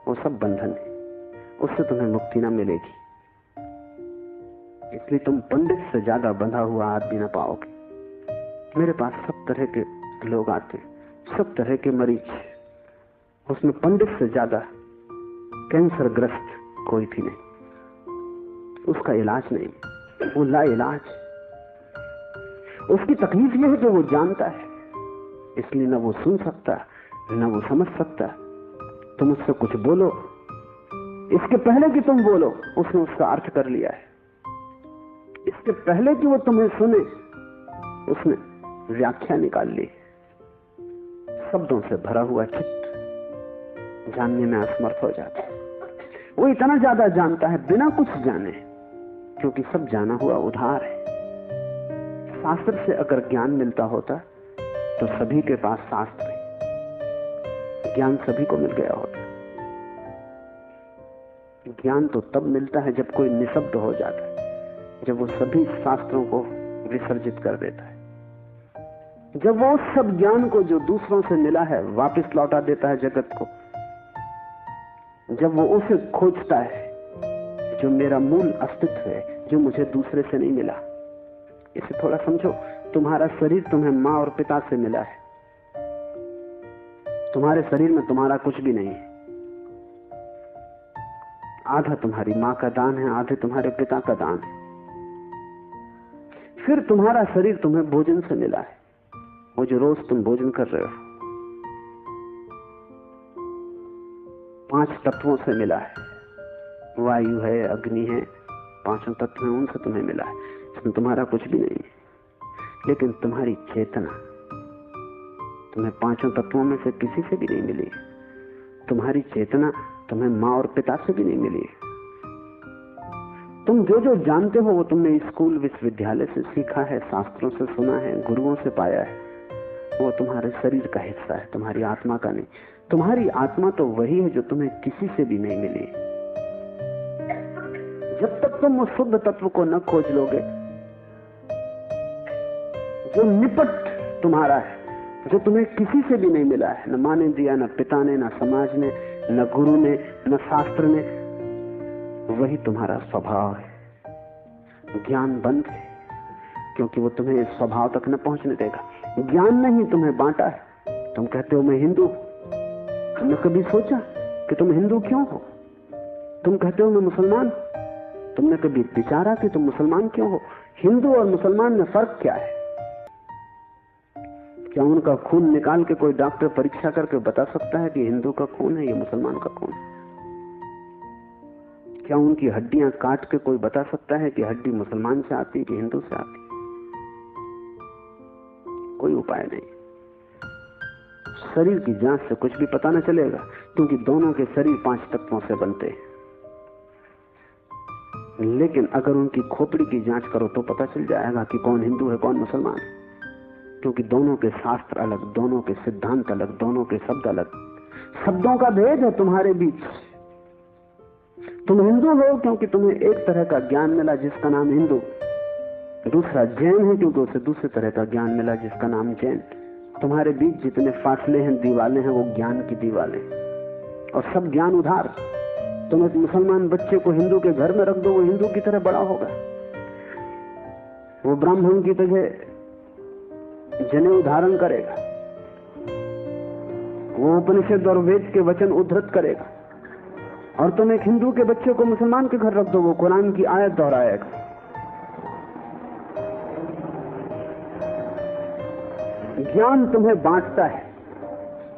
S3: वो सब बंधन है, उससे तुम्हें मुक्ति ना मिलेगी। इसलिए तुम पंडित से ज्यादा बंधा हुआ आदमी ना पाओगे। मेरे पास सब तरह के लोग आते हैं, सब तरह के मरीज, उसमें पंडित से ज्यादा कैंसर ग्रस्त कोई भी नहीं। उसका इलाज नहीं, वो ला इलाज। उसकी तकलीफ यह है कि वो जानता है, इसलिए ना वो सुन सकता ना वो समझ सकता। तुम उससे कुछ बोलो, इसके पहले कि तुम बोलो उसने उसका अर्थ कर लिया है। इसके पहले कि वो तुम्हें सुने उसने व्याख्या निकाल ली। शब्दों से भरा हुआ चित्त जानने में असमर्थ हो जाता है। वो इतना ज्यादा जानता है बिना कुछ जाने, क्योंकि सब जाना हुआ उधार है। शास्त्र से अगर ज्ञान मिलता होता तो सभी के पास शास्त्र है, ज्ञान सभी को मिल गया होता। ज्ञान तो तब मिलता है जब कोई निशब्द हो जाता है, जब वो सभी शास्त्रों को विसर्जित कर देता है, जब वो सब ज्ञान को जो दूसरों से मिला है वापस लौटा देता है जगत को, जब वो उसे खोजता है जो मेरा मूल अस्तित्व है, जो मुझे दूसरे से नहीं मिला। इसे थोड़ा समझो, तुम्हारा शरीर तुम्हें माँ और पिता से मिला है। तुम्हारे शरीर में तुम्हारा कुछ भी नहीं है। आधा तुम्हारी माँ का दान है, आधे तुम्हारे पिता का दान है। फिर तुम्हारा शरीर तुम्हें भोजन से मिला है, वो जो रोज तुम भोजन कर रहे हो। 5 तत्वों से मिला है, वायु है, अग्नि है, 5 तत्व हैं, उनसे तुम्हें मिला है। इसमें तुम्हारा कुछ भी नहीं है। लेकिन तुम्हारी चेतना तुम्हें 5 तत्वों में से किसी से भी नहीं मिली। तुम्हारी चेतना तुम्हें माँ और पिता से भी नहीं मिली। तुम जो जो जानते हो वो तुमने स्कूल विश्वविद्यालय से सीखा है, शास्त्रों से सुना है, गुरुओं से पाया है, वो तुम्हारे शरीर का हिस्सा है, तुम्हारी आत्मा का नहीं। तुम्हारी आत्मा तो वही है जो तुम्हें किसी से भी नहीं मिली। जब तक तुम उस शुद्ध तत्व को न खोज लोगे जो निपट तुम्हारा है, जो तुम्हें किसी से भी नहीं मिला है, न माँ ने दिया, न पिता ने, न समाज ने, न गुरु ने, न शास्त्र ने, वही तुम्हारा स्वभाव है। ज्ञान बंद है क्योंकि वो तुम्हें इस स्वभाव तक न पहुंचने देगा। ज्ञान ने ही तुम्हें बांटा है। तुम कहते हो मैं हिंदू, तुमने कभी सोचा कि तुम हिंदू क्यों हो? तुम कहते हो मैं मुसलमान, तुमने कभी विचारा कि तुम मुसलमान क्यों हो? हिंदू और मुसलमान में फर्क क्या है? क्या उनका खून निकाल के कोई डॉक्टर परीक्षा करके बता सकता है कि हिंदू का खून है या मुसलमान का खून है? क्या उनकी हड्डियां काट के कोई बता सकता है कि हड्डी मुसलमान से आती है कि हिंदू से आती है? कोई उपाय नहीं। शरीर की जांच से कुछ भी पता न चलेगा, क्योंकि दोनों के शरीर 5 तत्वों से बनते हैं। लेकिन अगर उनकी खोपड़ी की जांच करो तो पता चल जाएगा कि कौन हिंदू है कौन मुसलमान, क्योंकि दोनों के शास्त्र अलग, दोनों के सिद्धांत अलग, दोनों के शब्द अलग। शब्दों का भेद है तुम्हारे बीच। तुम हिंदू हो क्योंकि तुम्हें एक तरह का ज्ञान मिला जिसका नाम हिंदू, दूसरा जैन है क्योंकि उसे दूसरे तरह का ज्ञान मिला जिसका नाम जैन। तुम्हारे बीच जितने फासले हैं, दीवालें हैं, वो ज्ञान की दीवालें, और सब ज्ञान उधार। तुम एक मुसलमान बच्चे को हिंदू के घर में रख दो, वो हिंदू की तरह बड़ा होगा। वो ब्राह्मण की तरह जनेऊ धारण करेगा, वो उपनिषद और वेद के वचन उद्धृत करेगा। और तुम एक हिंदू के बच्चे को मुसलमान के घर रख दो, वो कुरान की आयत दोहराएगा। ज्ञान तुम्हें बांटता है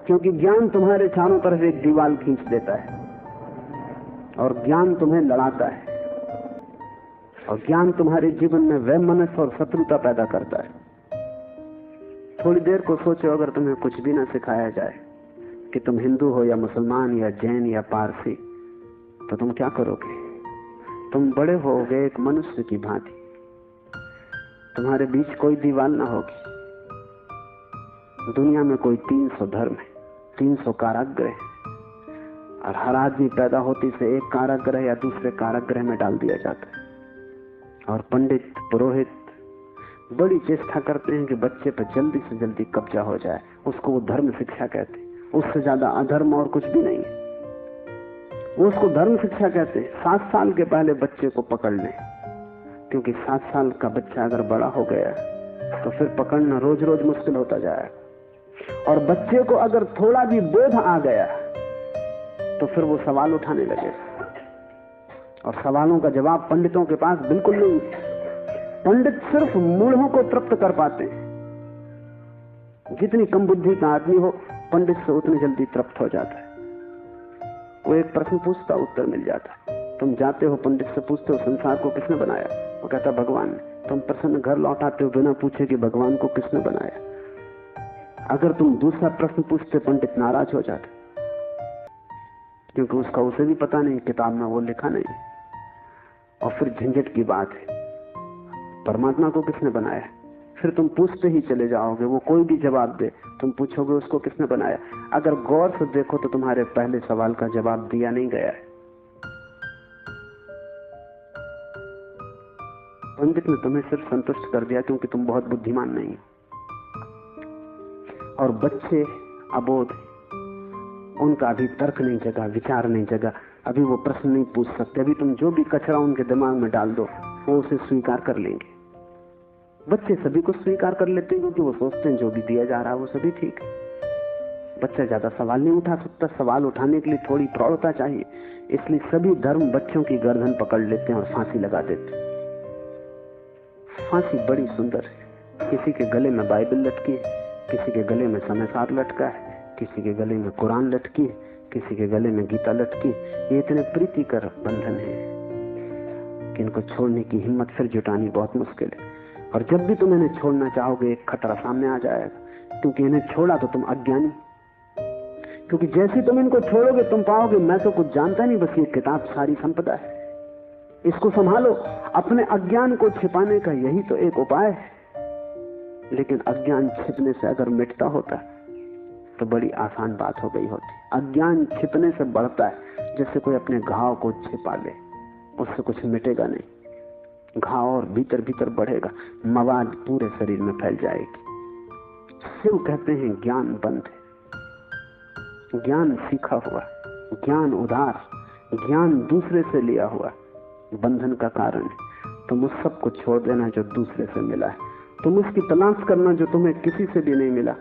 S3: क्योंकि ज्ञान तुम्हारे चारों तरफ एक दीवार खींच देता है, और ज्ञान तुम्हें लड़ाता है, और ज्ञान तुम्हारे जीवन में वैमनस्य और शत्रुता पैदा करता है। थोड़ी देर को सोचो, अगर तुम्हें कुछ भी ना सिखाया जाए कि तुम हिंदू हो या मुसलमान या जैन या पारसी, तो तुम क्या करोगे? तुम बड़े होगे एक मनुष्य की भांति। तुम्हारे बीच कोई दीवार ना होगी। दुनिया में कोई 300 धर्म है, 300 कारागृह है, और हर आदमी पैदा होती से एक कारागृह या दूसरे कारागृह में डाल दिया जाता है। और पंडित पुरोहित बड़ी चेष्टा करते हैं कि बच्चे पर जल्दी से जल्दी कब्जा हो जाए। उसको वो धर्म शिक्षा कहते हैं। उससे ज्यादा अधर्म और कुछ भी नहीं है। वो उसको धर्म शिक्षा कहते हैं। 7 साल के पहले बच्चे को पकड़ लें, क्योंकि 7 साल का बच्चा अगर बड़ा हो गया तो फिर पकड़ना रोज रोज मुश्किल होता जाएगा। और बच्चे को अगर थोड़ा भी बोध आ गया तो फिर वो सवाल उठाने लगेगा, और सवालों का जवाब पंडितों के पास बिल्कुल नहीं है। पंडित सिर्फ मूढ़ों को तृप्त कर पाते हैं। जितनी कम बुद्धि का आदमी हो, पंडित से उतनी जल्दी तृप्त हो जाता है। वो एक प्रश्न पूछता, उत्तर मिल जाता है। तुम जाते हो पंडित से पूछते हो संसार को किसने बनाया, वो कहता भगवान ने। तुम प्रश्न घर लौटाते हो बिना पूछे कि भगवान को किसने बनाया। अगर तुम दूसरा प्रश्न पूछते, पंडित नाराज हो जाते, क्योंकि उसका उसे भी पता नहीं, किताब में वो लिखा नहीं। और फिर झंझट की बात है, परमात्मा को किसने बनाया? फिर तुम पूछते ही चले जाओगे, वो कोई भी जवाब दे, तुम पूछोगे उसको किसने बनाया। अगर गौर से देखो तो तुम्हारे पहले सवाल का जवाब दिया नहीं गया है। पंडित ने तुम्हें सिर्फ संतुष्ट कर दिया क्योंकि तुम बहुत बुद्धिमान नहीं। और बच्चे अबोध, उनका अभी तर्क नहीं जगा, विचार नहीं जगा, अभी वो प्रश्न नहीं पूछ सकते। अभी तुम जो भी कचरा उनके दिमाग में डाल दो, वो उसे स्वीकार कर लेंगे। बच्चे सभी को स्वीकार कर लेते हैं क्योंकि वो सोचते हैं जो भी दिया जा रहा है वो सभी ठीक है। बच्चा ज्यादा सवाल नहीं उठा सकता, सवाल उठाने के लिए थोड़ी प्रौढ़ता चाहिए। इसलिए सभी धर्म बच्चों की गर्दन पकड़ लेते हैं और फांसी लगा देते हैं। फांसी बड़ी सुंदर है। किसी के गले में बाइबल लटकी है, किसी के गले में समय-सार लटका है, किसी के गले में कुरान लटकी है, किसी के गले में गीता लटकी। ये इतने प्रीतिकर बंधन है कि इनको छोड़ने की हिम्मत फिर जुटानी बहुत मुश्किल है। और जब भी तुम इन्हें छोड़ना चाहोगे, एक खतरा सामने आ जाएगा, क्योंकि इन्हें छोड़ा तो तुम अज्ञानी। क्योंकि जैसे तुम इनको छोड़ोगे, तुम पाओगे मैं तो कुछ जानता नहीं, बस ये किताब सारी संपदा है, इसको संभालो। अपने अज्ञान को छिपाने का यही तो एक उपाय है। लेकिन अज्ञान छिपने से अगर मिटता होता तो बड़ी आसान बात हो गई होती। अज्ञान छिपने से बढ़ता है, जैसे कोई अपने घाव को छिपा ले। उससे कुछ मिटेगा नहीं। घाव और भीतर भीतर बढ़ेगा, मवाद पूरे शरीर में फैल जाएगी। शिव कहते हैं ज्ञान बंद है, ज्ञान सीखा हुआ, ज्ञान उधार, ज्ञान दूसरे से लिया हुआ बंधन का कारण है। तुम उस सब को छोड़ देना जो दूसरे से मिला है, तुम उसकी तलाश करना जो तुम्हें किसी से भी नहीं मिला,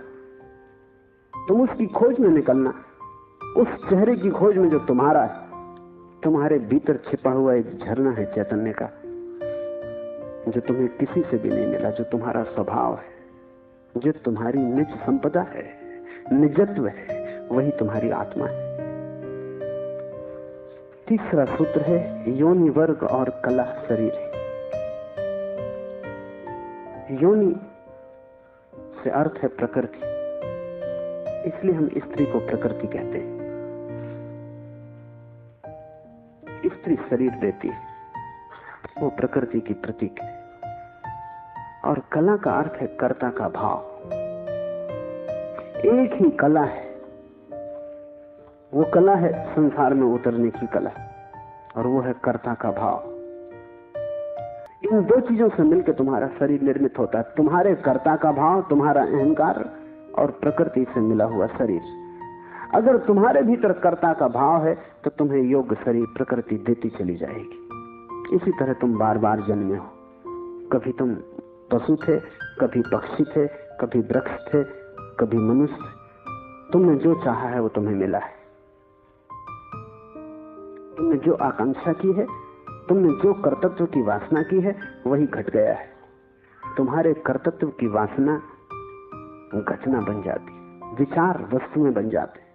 S3: तुम उसकी खोज में निकलना, उस चेहरे की खोज में जो तुम्हारा है। तुम्हारे भीतर छिपा हुआ एक झरना है चैतन्य का, जो तुम्हें किसी से भी नहीं मिला, जो तुम्हारा स्वभाव है, जो तुम्हारी निज संपदा है, निजत्व है, वही तुम्हारी आत्मा है। तीसरा सूत्र है योनि वर्ग और कला शरीर है। योनि से अर्थ है प्रकृति, इसलिए हम स्त्री को प्रकृति कहते हैं। स्त्री शरीर देती है, वो प्रकृति की प्रतीक है। और कला का अर्थ है कर्ता का भाव। एक ही कला है, वो कला है संसार में उतरने की कला, और वो है कर्ता का भाव। इन दो चीजों से मिलकर तुम्हारा शरीर निर्मित होता है। तुम्हारे कर्ता का भाव, तुम्हारा अहंकार, और प्रकृति से मिला हुआ शरीर। अगर तुम्हारे भीतर कर्ता का भाव है तो तुम्हें योग्य शरीर प्रकृति देती चली जाएगी। इसी तरह तुम बार बार जन्मे हो। कभी तुम पशु थे, कभी पक्षी थे, कभी वृक्ष थे, कभी मनुष्य। तुमने जो चाहा है वो तुम्हें मिला है। तुमने जो आकांक्षा की है, तुमने जो कर्तव्य की वासना की है, वही घट गया है। तुम्हारे कर्तव्य की वासना घटना बन जाती, विचार वस्तु में बन जाते।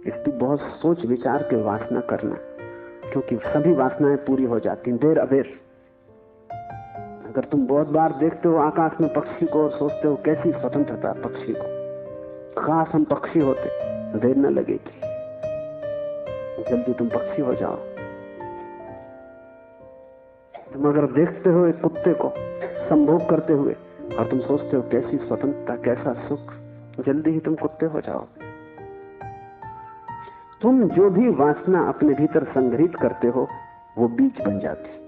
S3: इसलिए बहुत सोच विचार के वासना करना, क्योंकि सभी वासनाएं पूरी हो जाती देर अबेर। अगर तुम बहुत बार देखते हो आकाश में पक्षी को और सोचते हो कैसी स्वतंत्रता पक्षी को, काश हम पक्षी होते, देर न लगेगी, जल्दी तुम पक्षी हो जाओ। तुम अगर देखते हो एक कुत्ते को संभोग करते हुए और तुम सोचते हो कैसी स्वतंत्रता, कैसा सुख, जल्दी ही तुम कुत्ते हो जाओ। तुम जो भी वासना अपने भीतर संग्रहित करते हो वो बीज बन जाती।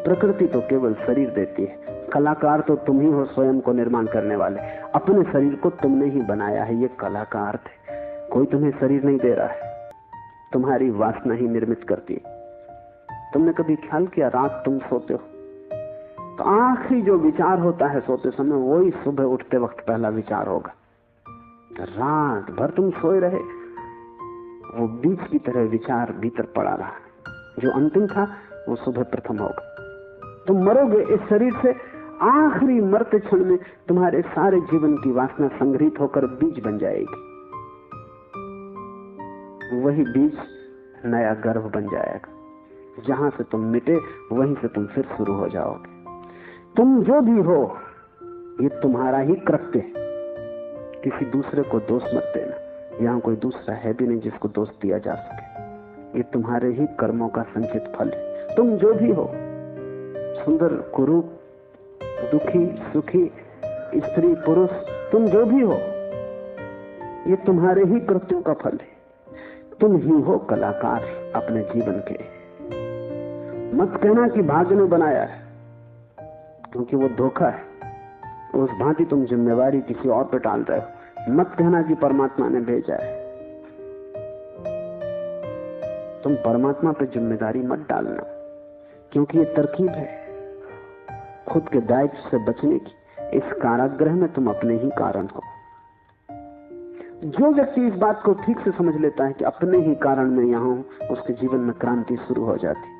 S3: प्रकृति तो केवल शरीर देती है, कलाकार तो तुम ही हो, स्वयं को निर्माण करने वाले। अपने शरीर को तुमने ही बनाया है, ये कला का अर्थ है। कोई तुम्हें शरीर नहीं दे रहा है, तुम्हारी वासना ही निर्मित करती है। तुमने कभी ख्याल किया, रात तुम सोते हो तो आखिरी जो विचार होता है सोते समय, वही सुबह उठते वक्त पहला विचार होगा। रात भर तुम सोए रहे, वो बीज की तरह विचार भीतर पड़ा रहा, जो अंतिम था वो सुबह प्रथम होगा। तुम मरोगे इस शरीर से, आखिरी मरते क्षण में तुम्हारे सारे जीवन की वासना संग्रहित होकर बीज बन जाएगी। वही बीज नया गर्भ बन जाएगा। जहां से तुम मिटे वहीं से तुम फिर शुरू हो जाओगे। तुम जो भी हो, ये तुम्हारा ही कृत्य है। किसी दूसरे को दोष मत देना, यहां कोई दूसरा है भी नहीं जिसको दोष दिया जा सके। ये तुम्हारे ही कर्मों का संचित फल है। तुम जो भी हो, सुंदर कुरूप, दुखी सुखी, स्त्री पुरुष, तुम जो भी हो, ये तुम्हारे ही कृत्यों का फल है। तुम ही हो कलाकार अपने जीवन के। मत कहना कि भाग्य ने बनाया है, क्योंकि वो धोखा है। उस भांति तुम जिम्मेवारी किसी और पर टाल रहे हो। मत कहना कि परमात्मा ने भेजा है। तुम परमात्मा पे जिम्मेदारी मत डालना, क्योंकि ये तरकीब है खुद के दायित्व से बचने की। इस कारागृह में तुम अपने ही कारण हो। जो व्यक्ति इस बात को ठीक से समझ लेता है कि अपने ही कारण में यहां हूं, उसके जीवन में क्रांति शुरू हो जाती।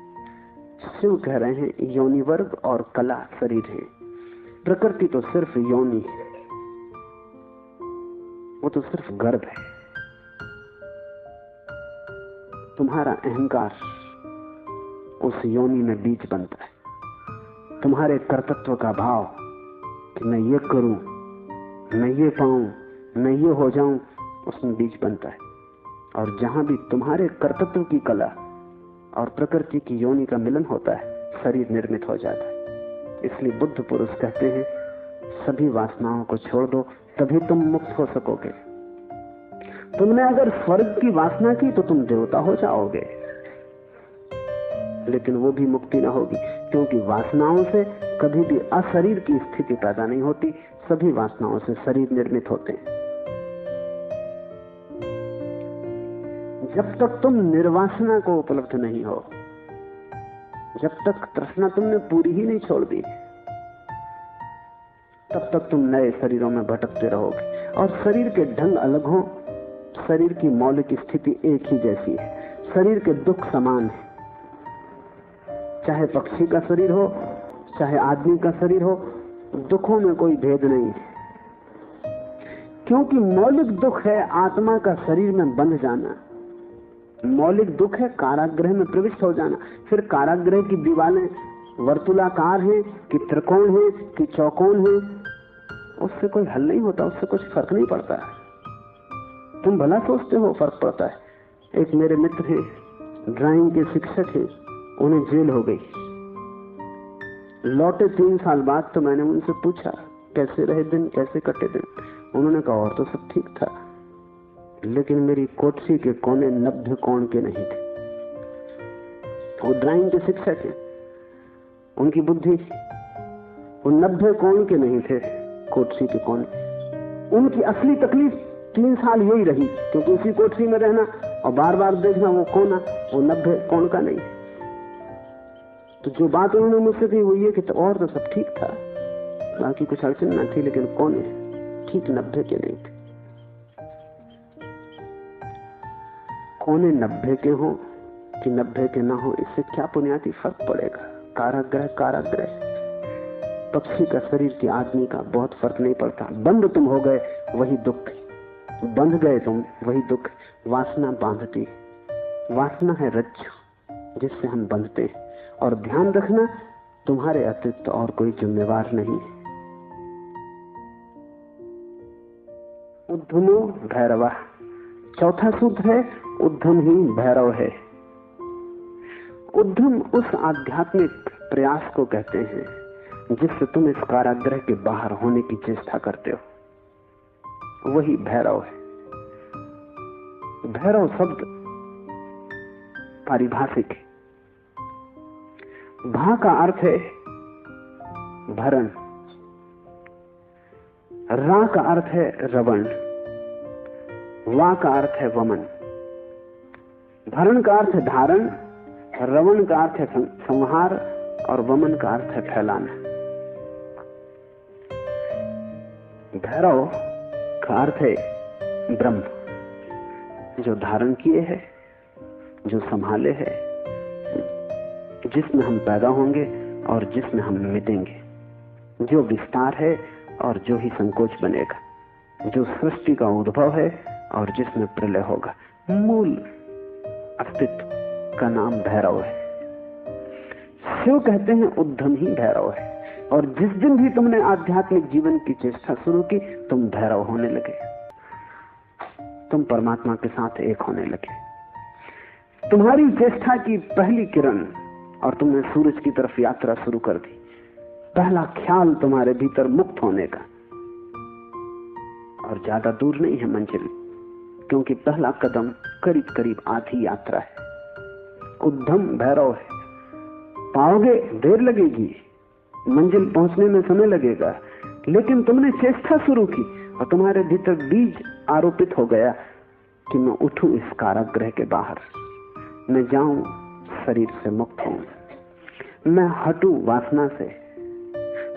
S3: शिव कह रहे हैं योनि वर्ग और कला शरीर है। प्रकृति तो सिर्फ योनि है, वो तो सिर्फ गर्भ है। तुम्हारा अहंकार उस योनि में बीज बनता है। तुम्हारे कर्तृत्व का भाव कि मैं ये करूं, मैं ये पाऊं, मैं ये हो जाऊं, उसमें बीज बनता है। और जहां भी तुम्हारे कर्तृत्व की कला और प्रकृति की योनि का मिलन होता है, शरीर निर्मित हो जाता है। इसलिए बुद्ध पुरुष कहते हैं सभी वासनाओं को छोड़ दो, तभी तुम मुक्त हो सकोगे। तुमने अगर स्वर्ग की वासना की तो तुम देवता हो जाओगे। लेकिन वो भी मुक्ति ना होगी, क्योंकि वासनाओं से कभी भी अशरीर की स्थिति पैदा नहीं होती। सभी वासनाओं से शरीर निर्मित होते हैं। जब तक तुम निर्वासना को उपलब्ध नहीं हो, जब तक तृष्णा तुमने पूरी ही नहीं छोड़ दी, तब तक तुम नए शरीरों में भटकते रहोगे। और शरीर के ढंग अलग हो, शरीर की मौलिक स्थिति एक ही जैसी है। शरीर के दुख समान है, चाहे पक्षी का शरीर हो चाहे आदमी का शरीर हो, दुखों में कोई भेद नहीं है। क्योंकि मौलिक दुख है आत्मा का शरीर में बंध जाना, मौलिक दुख है कारागृह में प्रविष्ट हो जाना। फिर कारागृह की दीवारें वर्तुलाकार हैं कि त्रिकोण है कि चौकोन है, उससे कोई हल नहीं होता, उससे कुछ फर्क नहीं पड़ता है। तुम भला सोचते हो फर्क पड़ता है। एक मेरे मित्र हैं, ड्राइंग के शिक्षक हैं, उन्हें जेल हो गई। लौटे 3 साल बाद तो मैंने उनसे पूछा कैसे रहे दिन, कैसे कटे दिन। उन्होंने कहा और तो सब ठीक था, लेकिन मेरी कोठरी के कोने 90 कोण के नहीं थे। वो ड्राइंग के शिक्षक हैं, उनकी बुद्धि वो 90 कोण के नहीं थे कोठरी के कोने। उनकी असली तकलीफ 3 साल यही रही, क्योंकि उसी कोठरी में रहना और बार बार देखना वो कोना, वो 90 कोण का नहीं। तो जो बात उन्होंने मुझसे कही वो ये कि और तो सब ठीक था, बाकी कुछ अड़चन ना थी, लेकिन कोने ठीक 90 के नहीं थे। कोने 90 के हो कि 90 के ना हो, इससे क्या बुनियादी फर्क पड़ेगा। कारागृह कारागृह, पक्षी का शरीर की आदमी का बहुत फर्क नहीं पड़ता। बंद तुम हो गए वही दुख, बंध गए तुम वही दुख। वासना बांधती, वासना है रज्जु जिससे हम बंधते हैं। और ध्यान रखना, तुम्हारे अतिरिक्त और कोई जिम्मेवार नहीं है। उद्धमो भैरवा, चौथा सूत्र है उद्धम ही भैरव है। उद्धम उस आध्यात्मिक प्रयास को कहते हैं जिससे तुम इस कारागृह के बाहर होने की चेष्टा करते हो, वही भैरव है। भैरव शब्द पारिभाषिक है। भा का अर्थ है भरण, रा का अर्थ है रवण, वा का अर्थ है वमन। भरण का अर्थ है धारण, रवण का अर्थ है संहार और वमन का अर्थ है फैलाना। भैरव का अर्थ है ब्रह्म, जो धारण किए है, जो संभाले है, जिसमें हम पैदा होंगे और जिसमें हम मिटेंगे, जो विस्तार है और जो ही संकोच बनेगा, जो सृष्टि का उद्भव है और जिसमें प्रलय होगा। मूल अस्तित्व का नाम भैरव है। शिव कहते हैं उद्धम ही भैरव है। और जिस दिन भी तुमने आध्यात्मिक जीवन की चेष्टा शुरू की, तुम भैरव होने लगे, तुम परमात्मा के साथ एक होने लगे। तुम्हारी चेष्टा की पहली किरण और तुमने सूरज की तरफ यात्रा शुरू कर दी। पहला ख्याल तुम्हारे भीतर मुक्त होने का, और ज्यादा दूर नहीं है मंजिल, क्योंकि पहला कदम करीब करीब आधी यात्रा है। उद्धम भैरव है। पाओगे देर लगेगी, मंजिल पहुंचने में समय लगेगा, लेकिन तुमने चेष्टा शुरू की और तुम्हारे भीतर बीज आरोपित हो गया कि मैं उठूं इस कारागृह के बाहर, मैं जाऊं शरीर से मुक्त हूं, मैं हटूं वासना से,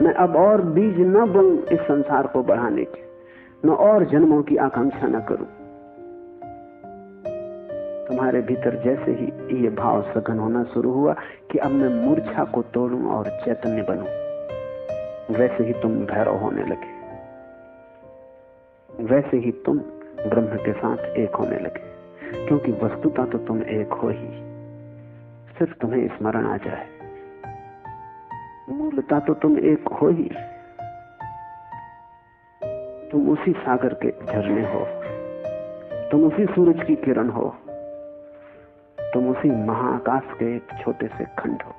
S3: मैं अब और बीज न बोऊं इस संसार को बढ़ाने के, मैं और जन्मों की आकांक्षा न करूं। तुम्हारे भीतर जैसे ही ये भाव सघन होना शुरू हुआ कि अब मैं मूर्छा को तोड़ूं और चैतन्य बनूं, वैसे ही तुम भैरव होने लगे, वैसे ही तुम ब्रह्म के साथ एक होने लगे। क्योंकि वस्तुतः तो तुम एक हो ही, सिर्फ तुम्हें स्मरण आ जाए। मूलतः तो तुम एक हो ही, तुम उसी सागर के झरने हो, तुम उसी सूरज की किरण हो, तुम उसी महाआकाश के एक छोटे से खंड हो।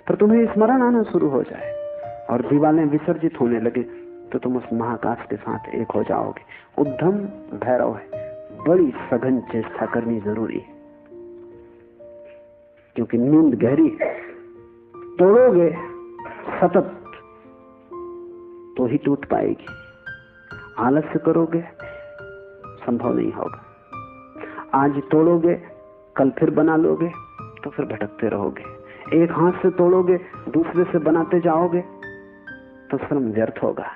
S3: पर तुम्हें स्मरण आना शुरू हो जाए और दीवारें विसर्जित होने लगे तो तुम उस महाकाश के साथ एक हो जाओगे। उद्धम भैरव है। बड़ी सघन चेष्टा करनी जरूरी है, क्योंकि क्योंकि नींद गहरी है। तोड़ोगे सतत तो ही टूट पाएगी, आलस्य करोगे संभव नहीं होगा। आज तोड़ोगे कल फिर बना लोगे तो फिर भटकते रहोगे। एक हाथ से तोड़ोगे दूसरे से बनाते जाओगे तो श्रम व्यर्थ होगा।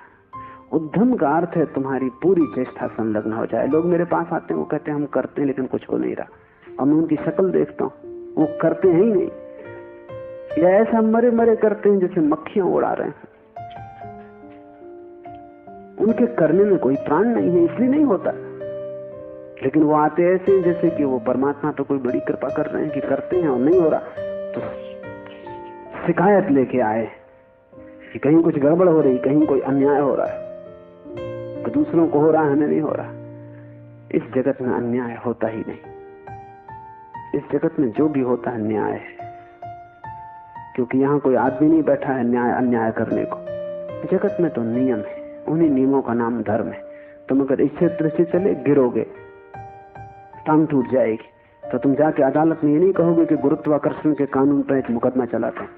S3: उद्यम का अर्थ है तुम्हारी पूरी चेष्टा संलग्न हो जाए। लोग मेरे पास आते हैं, वो कहते हैं हम करते हैं लेकिन कुछ हो नहीं रहा। और मैं उनकी शक्ल देखता हूँ, वो करते हैं ही नहीं, या ऐसा मरे मरे करते हैं जैसे मक्खियां उड़ा रहे हैं। उनके करने में कोई प्राण नहीं है, इसलिए नहीं होता। लेकिन वो आते ऐसे जैसे कि वो परमात्मा तो कोई बड़ी कृपा कर रहे हैं कि करते हैं और नहीं हो रहा, तो शिकायत लेके आए कि कहीं कुछ गड़बड़ हो रही, कहीं कोई अन्याय हो रहा है, तो दूसरों को हो रहा है, हमें नहीं हो रहा। इस जगत में अन्याय होता ही नहीं। इस जगत में जो भी होता है न्याय है, क्योंकि यहाँ कोई आदमी नहीं बैठा है न्याय अन्याय करने को। जगत में तो नियम है, उन्हीं नियमों का नाम धर्म है। तुम अगर इस क्षेत्र से चले गिरोगे, टांग टूट जाएगी, तो तुम जाके अदालत में ये नहीं कहोगे कि गुरुत्वाकर्षण के कानून पर एक मुकदमा चलाते हैं।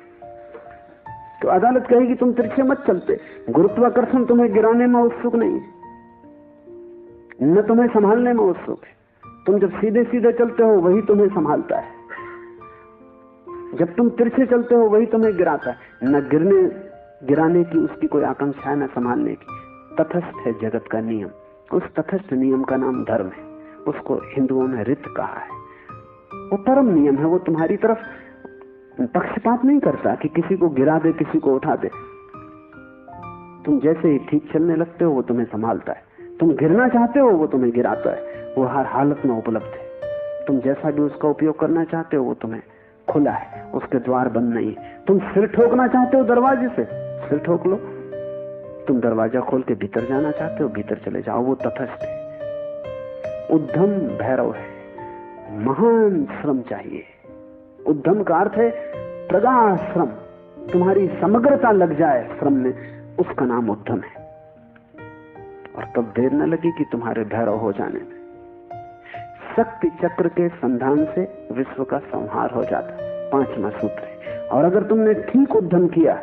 S3: तो अदालत कहेगी तुम तिरछे मत चलते, गुरुत्वाकर्षण तुम्हें गिराने में उत्सुक नहीं, न तुम्हें संभालने में उत्सुक है। तुम जब सीधे सीधे चलते हो वही तुम्हें संभालता है, जब तुम तिरछे चलते हो वही तुम्हें गिराता है। न गिराने की उसकी कोई आकांक्षा है, न संभालने की। तटस्थ है जगत का नियम। उस तटस्थ नियम का नाम धर्म है। उसको हिंदुओं ने रित कहा है। वो परम नियम है। वो तुम्हारी तरफ पक्षपात नहीं करता कि किसी को गिरा दे, किसी को उठा दे। तुम जैसे ही ठीक चलने लगते हो वो तुम्हें संभालता है। तुम गिरना चाहते हो वो तुम्हें गिराता है। वो हर हालत में उपलब्ध है। तुम जैसा भी उसका उपयोग करना चाहते हो वो तुम्हें खुला है, उसके द्वार बंद नहीं है। तुम सिर ठोकना चाहते हो दरवाजे से, सिर ठोक लो। तुम दरवाजा खोल के भीतर जाना चाहते हो, भीतर चले जाओ। वो तटस्थ है। उद्यम भैरव है। महान श्रम चाहिए। उद्यम का अर्थ है प्रगाढ़ श्रम। तुम्हारी समग्रता लग जाए श्रम में, उसका नाम उद्यम है। और तब देर न लगी कि तुम्हारे भैरव हो जाने में। शक्ति चक्र के संधान से विश्व का संहार हो जाता, 5वां सूत्र है। और अगर तुमने ठीक उद्यम किया,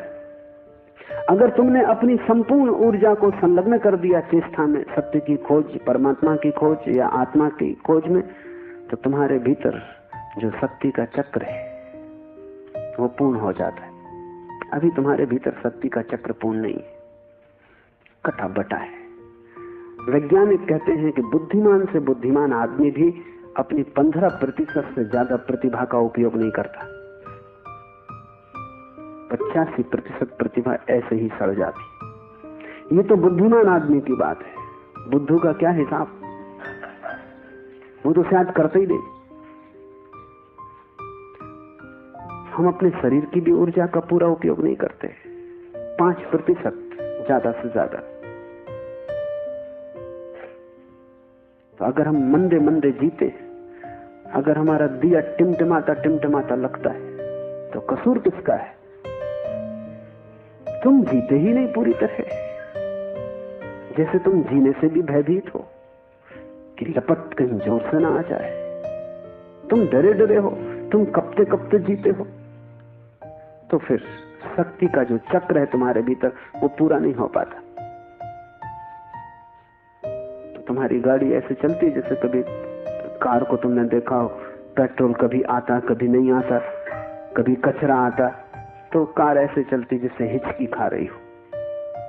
S3: अगर तुमने अपनी संपूर्ण ऊर्जा को संलग्न कर दिया चेष्टा में, सत्य की खोज, परमात्मा की खोज या आत्मा की खोज में, तो तुम्हारे भीतर जो शक्ति का चक्र है वो पूर्ण हो जाता है। अभी तुम्हारे भीतर शक्ति का चक्र पूर्ण नहीं है, कटा बटा है। वैज्ञानिक कहते हैं कि बुद्धिमान से बुद्धिमान आदमी भी अपनी 15% से ज्यादा प्रतिभा का उपयोग नहीं करता। 85% प्रतिभा ऐसे ही सड़ जाती। ये तो बुद्धिमान आदमी की बात है। बुद्धू का क्या हिसाब, वो तो शायद करते ही नहीं। हम अपने शरीर की भी ऊर्जा का पूरा उपयोग नहीं करते, 5% ज्यादा से ज्यादा। तो अगर हम मंदे मंदे जीते, अगर हमारा दिया टिमटिमाता लगता है, तो कसूर किसका है? तुम जीते ही नहीं पूरी तरह। जैसे तुम जीने से भी भयभीत हो कि लपट कहीं जोर से ना आ जाए। तुम डरे डरे हो, तुम कपते कपते जीते हो। तो फिर शक्ति का जो चक्र है तुम्हारे भीतर वो पूरा नहीं हो पाता। तो तुम्हारी गाड़ी ऐसे चलती है जैसे कभी कार को तुमने देखा हो, पेट्रोल कभी आता कभी नहीं आता, कभी कचरा आता, तो कार ऐसे चलती जैसे हिचकी खा रही हो।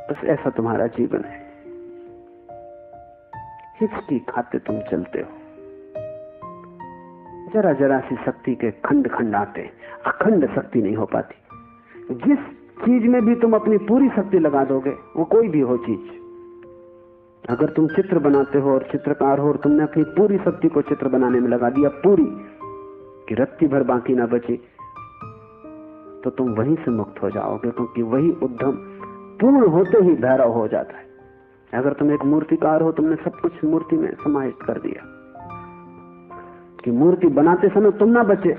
S3: बस ऐसा तुम्हारा जीवन है, हिचकी खाते तुम चलते हो। जरा जरा सी शक्ति के खंड खंड आते, अखंड शक्ति नहीं हो पाती। जिस चीज में भी तुम अपनी पूरी शक्ति लगा दोगे, वो कोई भी हो चीज, अगर तुम चित्र बनाते हो और चित्रकार हो और तुमने अपनी पूरी शक्ति को चित्र बनाने में लगा दिया, पूरी कि रत्ती भर बाकी ना बची, तो तुम वहीं से मुक्त हो जाओगे, क्योंकि वही उद्यम पूर्ण होते ही भैरव हो जाता है। अगर तुम एक मूर्तिकार हो, तुमने सब कुछ मूर्ति में समाहित कर दिया कि मूर्ति बनाते समय तुम ना बचे,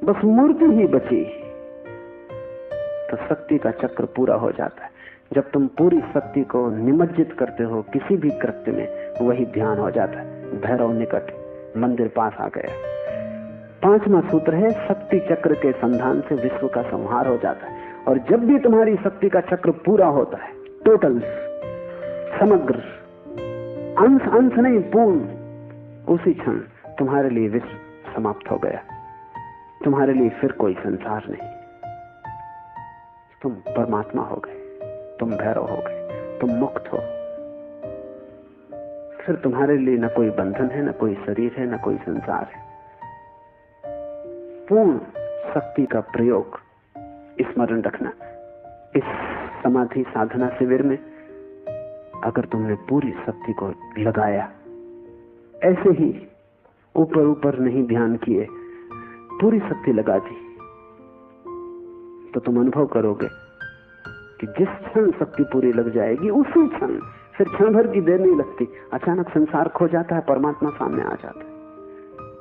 S3: बस मूर्ति ही बची, तो शक्ति का चक्र पूरा हो जाता है। जब तुम पूरी शक्ति को निमज्जित करते हो किसी भी कृत्य में, वही ध्यान हो जाता है। भैरव निकट, मंदिर पास आ गया। 5वां सूत्र है, शक्ति चक्र के संधान से विश्व का संहार हो जाता है। और जब भी तुम्हारी शक्ति का चक्र पूरा होता है, टोटल, समग्र, अंश अंश नहीं, पूर्ण, उसी क्षण तुम्हारे लिए विश्व समाप्त हो गया। तुम्हारे लिए फिर कोई संसार नहीं। तुम परमात्मा हो गए, तुम भैरव हो गए, तुम मुक्त हो। फिर तुम्हारे लिए न कोई बंधन है, न कोई शरीर है, न कोई संसार है। पूर्ण शक्ति का प्रयोग स्मरण रखना। इस समाधि साधना शिविर में अगर तुमने पूरी शक्ति को लगाया, ऐसे ही ऊपर ऊपर नहीं ध्यान किए, पूरी शक्ति लगा दी, तो तुम अनुभव करोगे कि जिस क्षण शक्ति पूरी लग जाएगी, उसी क्षण, फिर क्षण भर की देर नहीं लगती, अचानक संसार खो जाता है, परमात्मा सामने आ जाता है।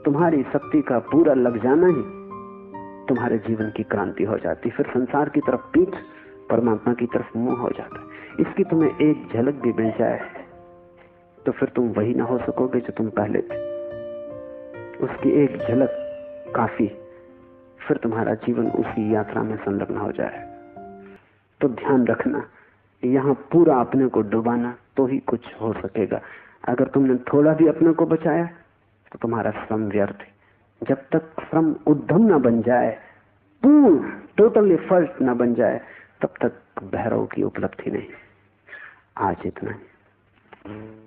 S3: तुम्हारी शक्ति का पूरा लग जाना ही तुम्हारे जीवन की क्रांति हो जाती। फिर संसार की तरफ पीठ, परमात्मा की तरफ मुंह हो जाता है। इसकी तुम्हें एक झलक भी मिल जाए तो फिर तुम वही ना हो सकोगे जो तुम पहले थे। उसकी एक झलक काफी, फिर तुम्हारा जीवन उसी यात्रा में संलग्न हो जाए। तो ध्यान रखना, यहाँ पूरा अपने को डुबाना तो ही कुछ हो सकेगा। अगर तुमने थोड़ा भी अपने को बचाया तो तुम्हारा श्रम व्यर्थ है। जब तक श्रम उद्यम न बन जाए, पूर्ण टोटल एफर्ट न बन जाए, तब तक भैरव की उपलब्धि नहीं। आज इतना ही।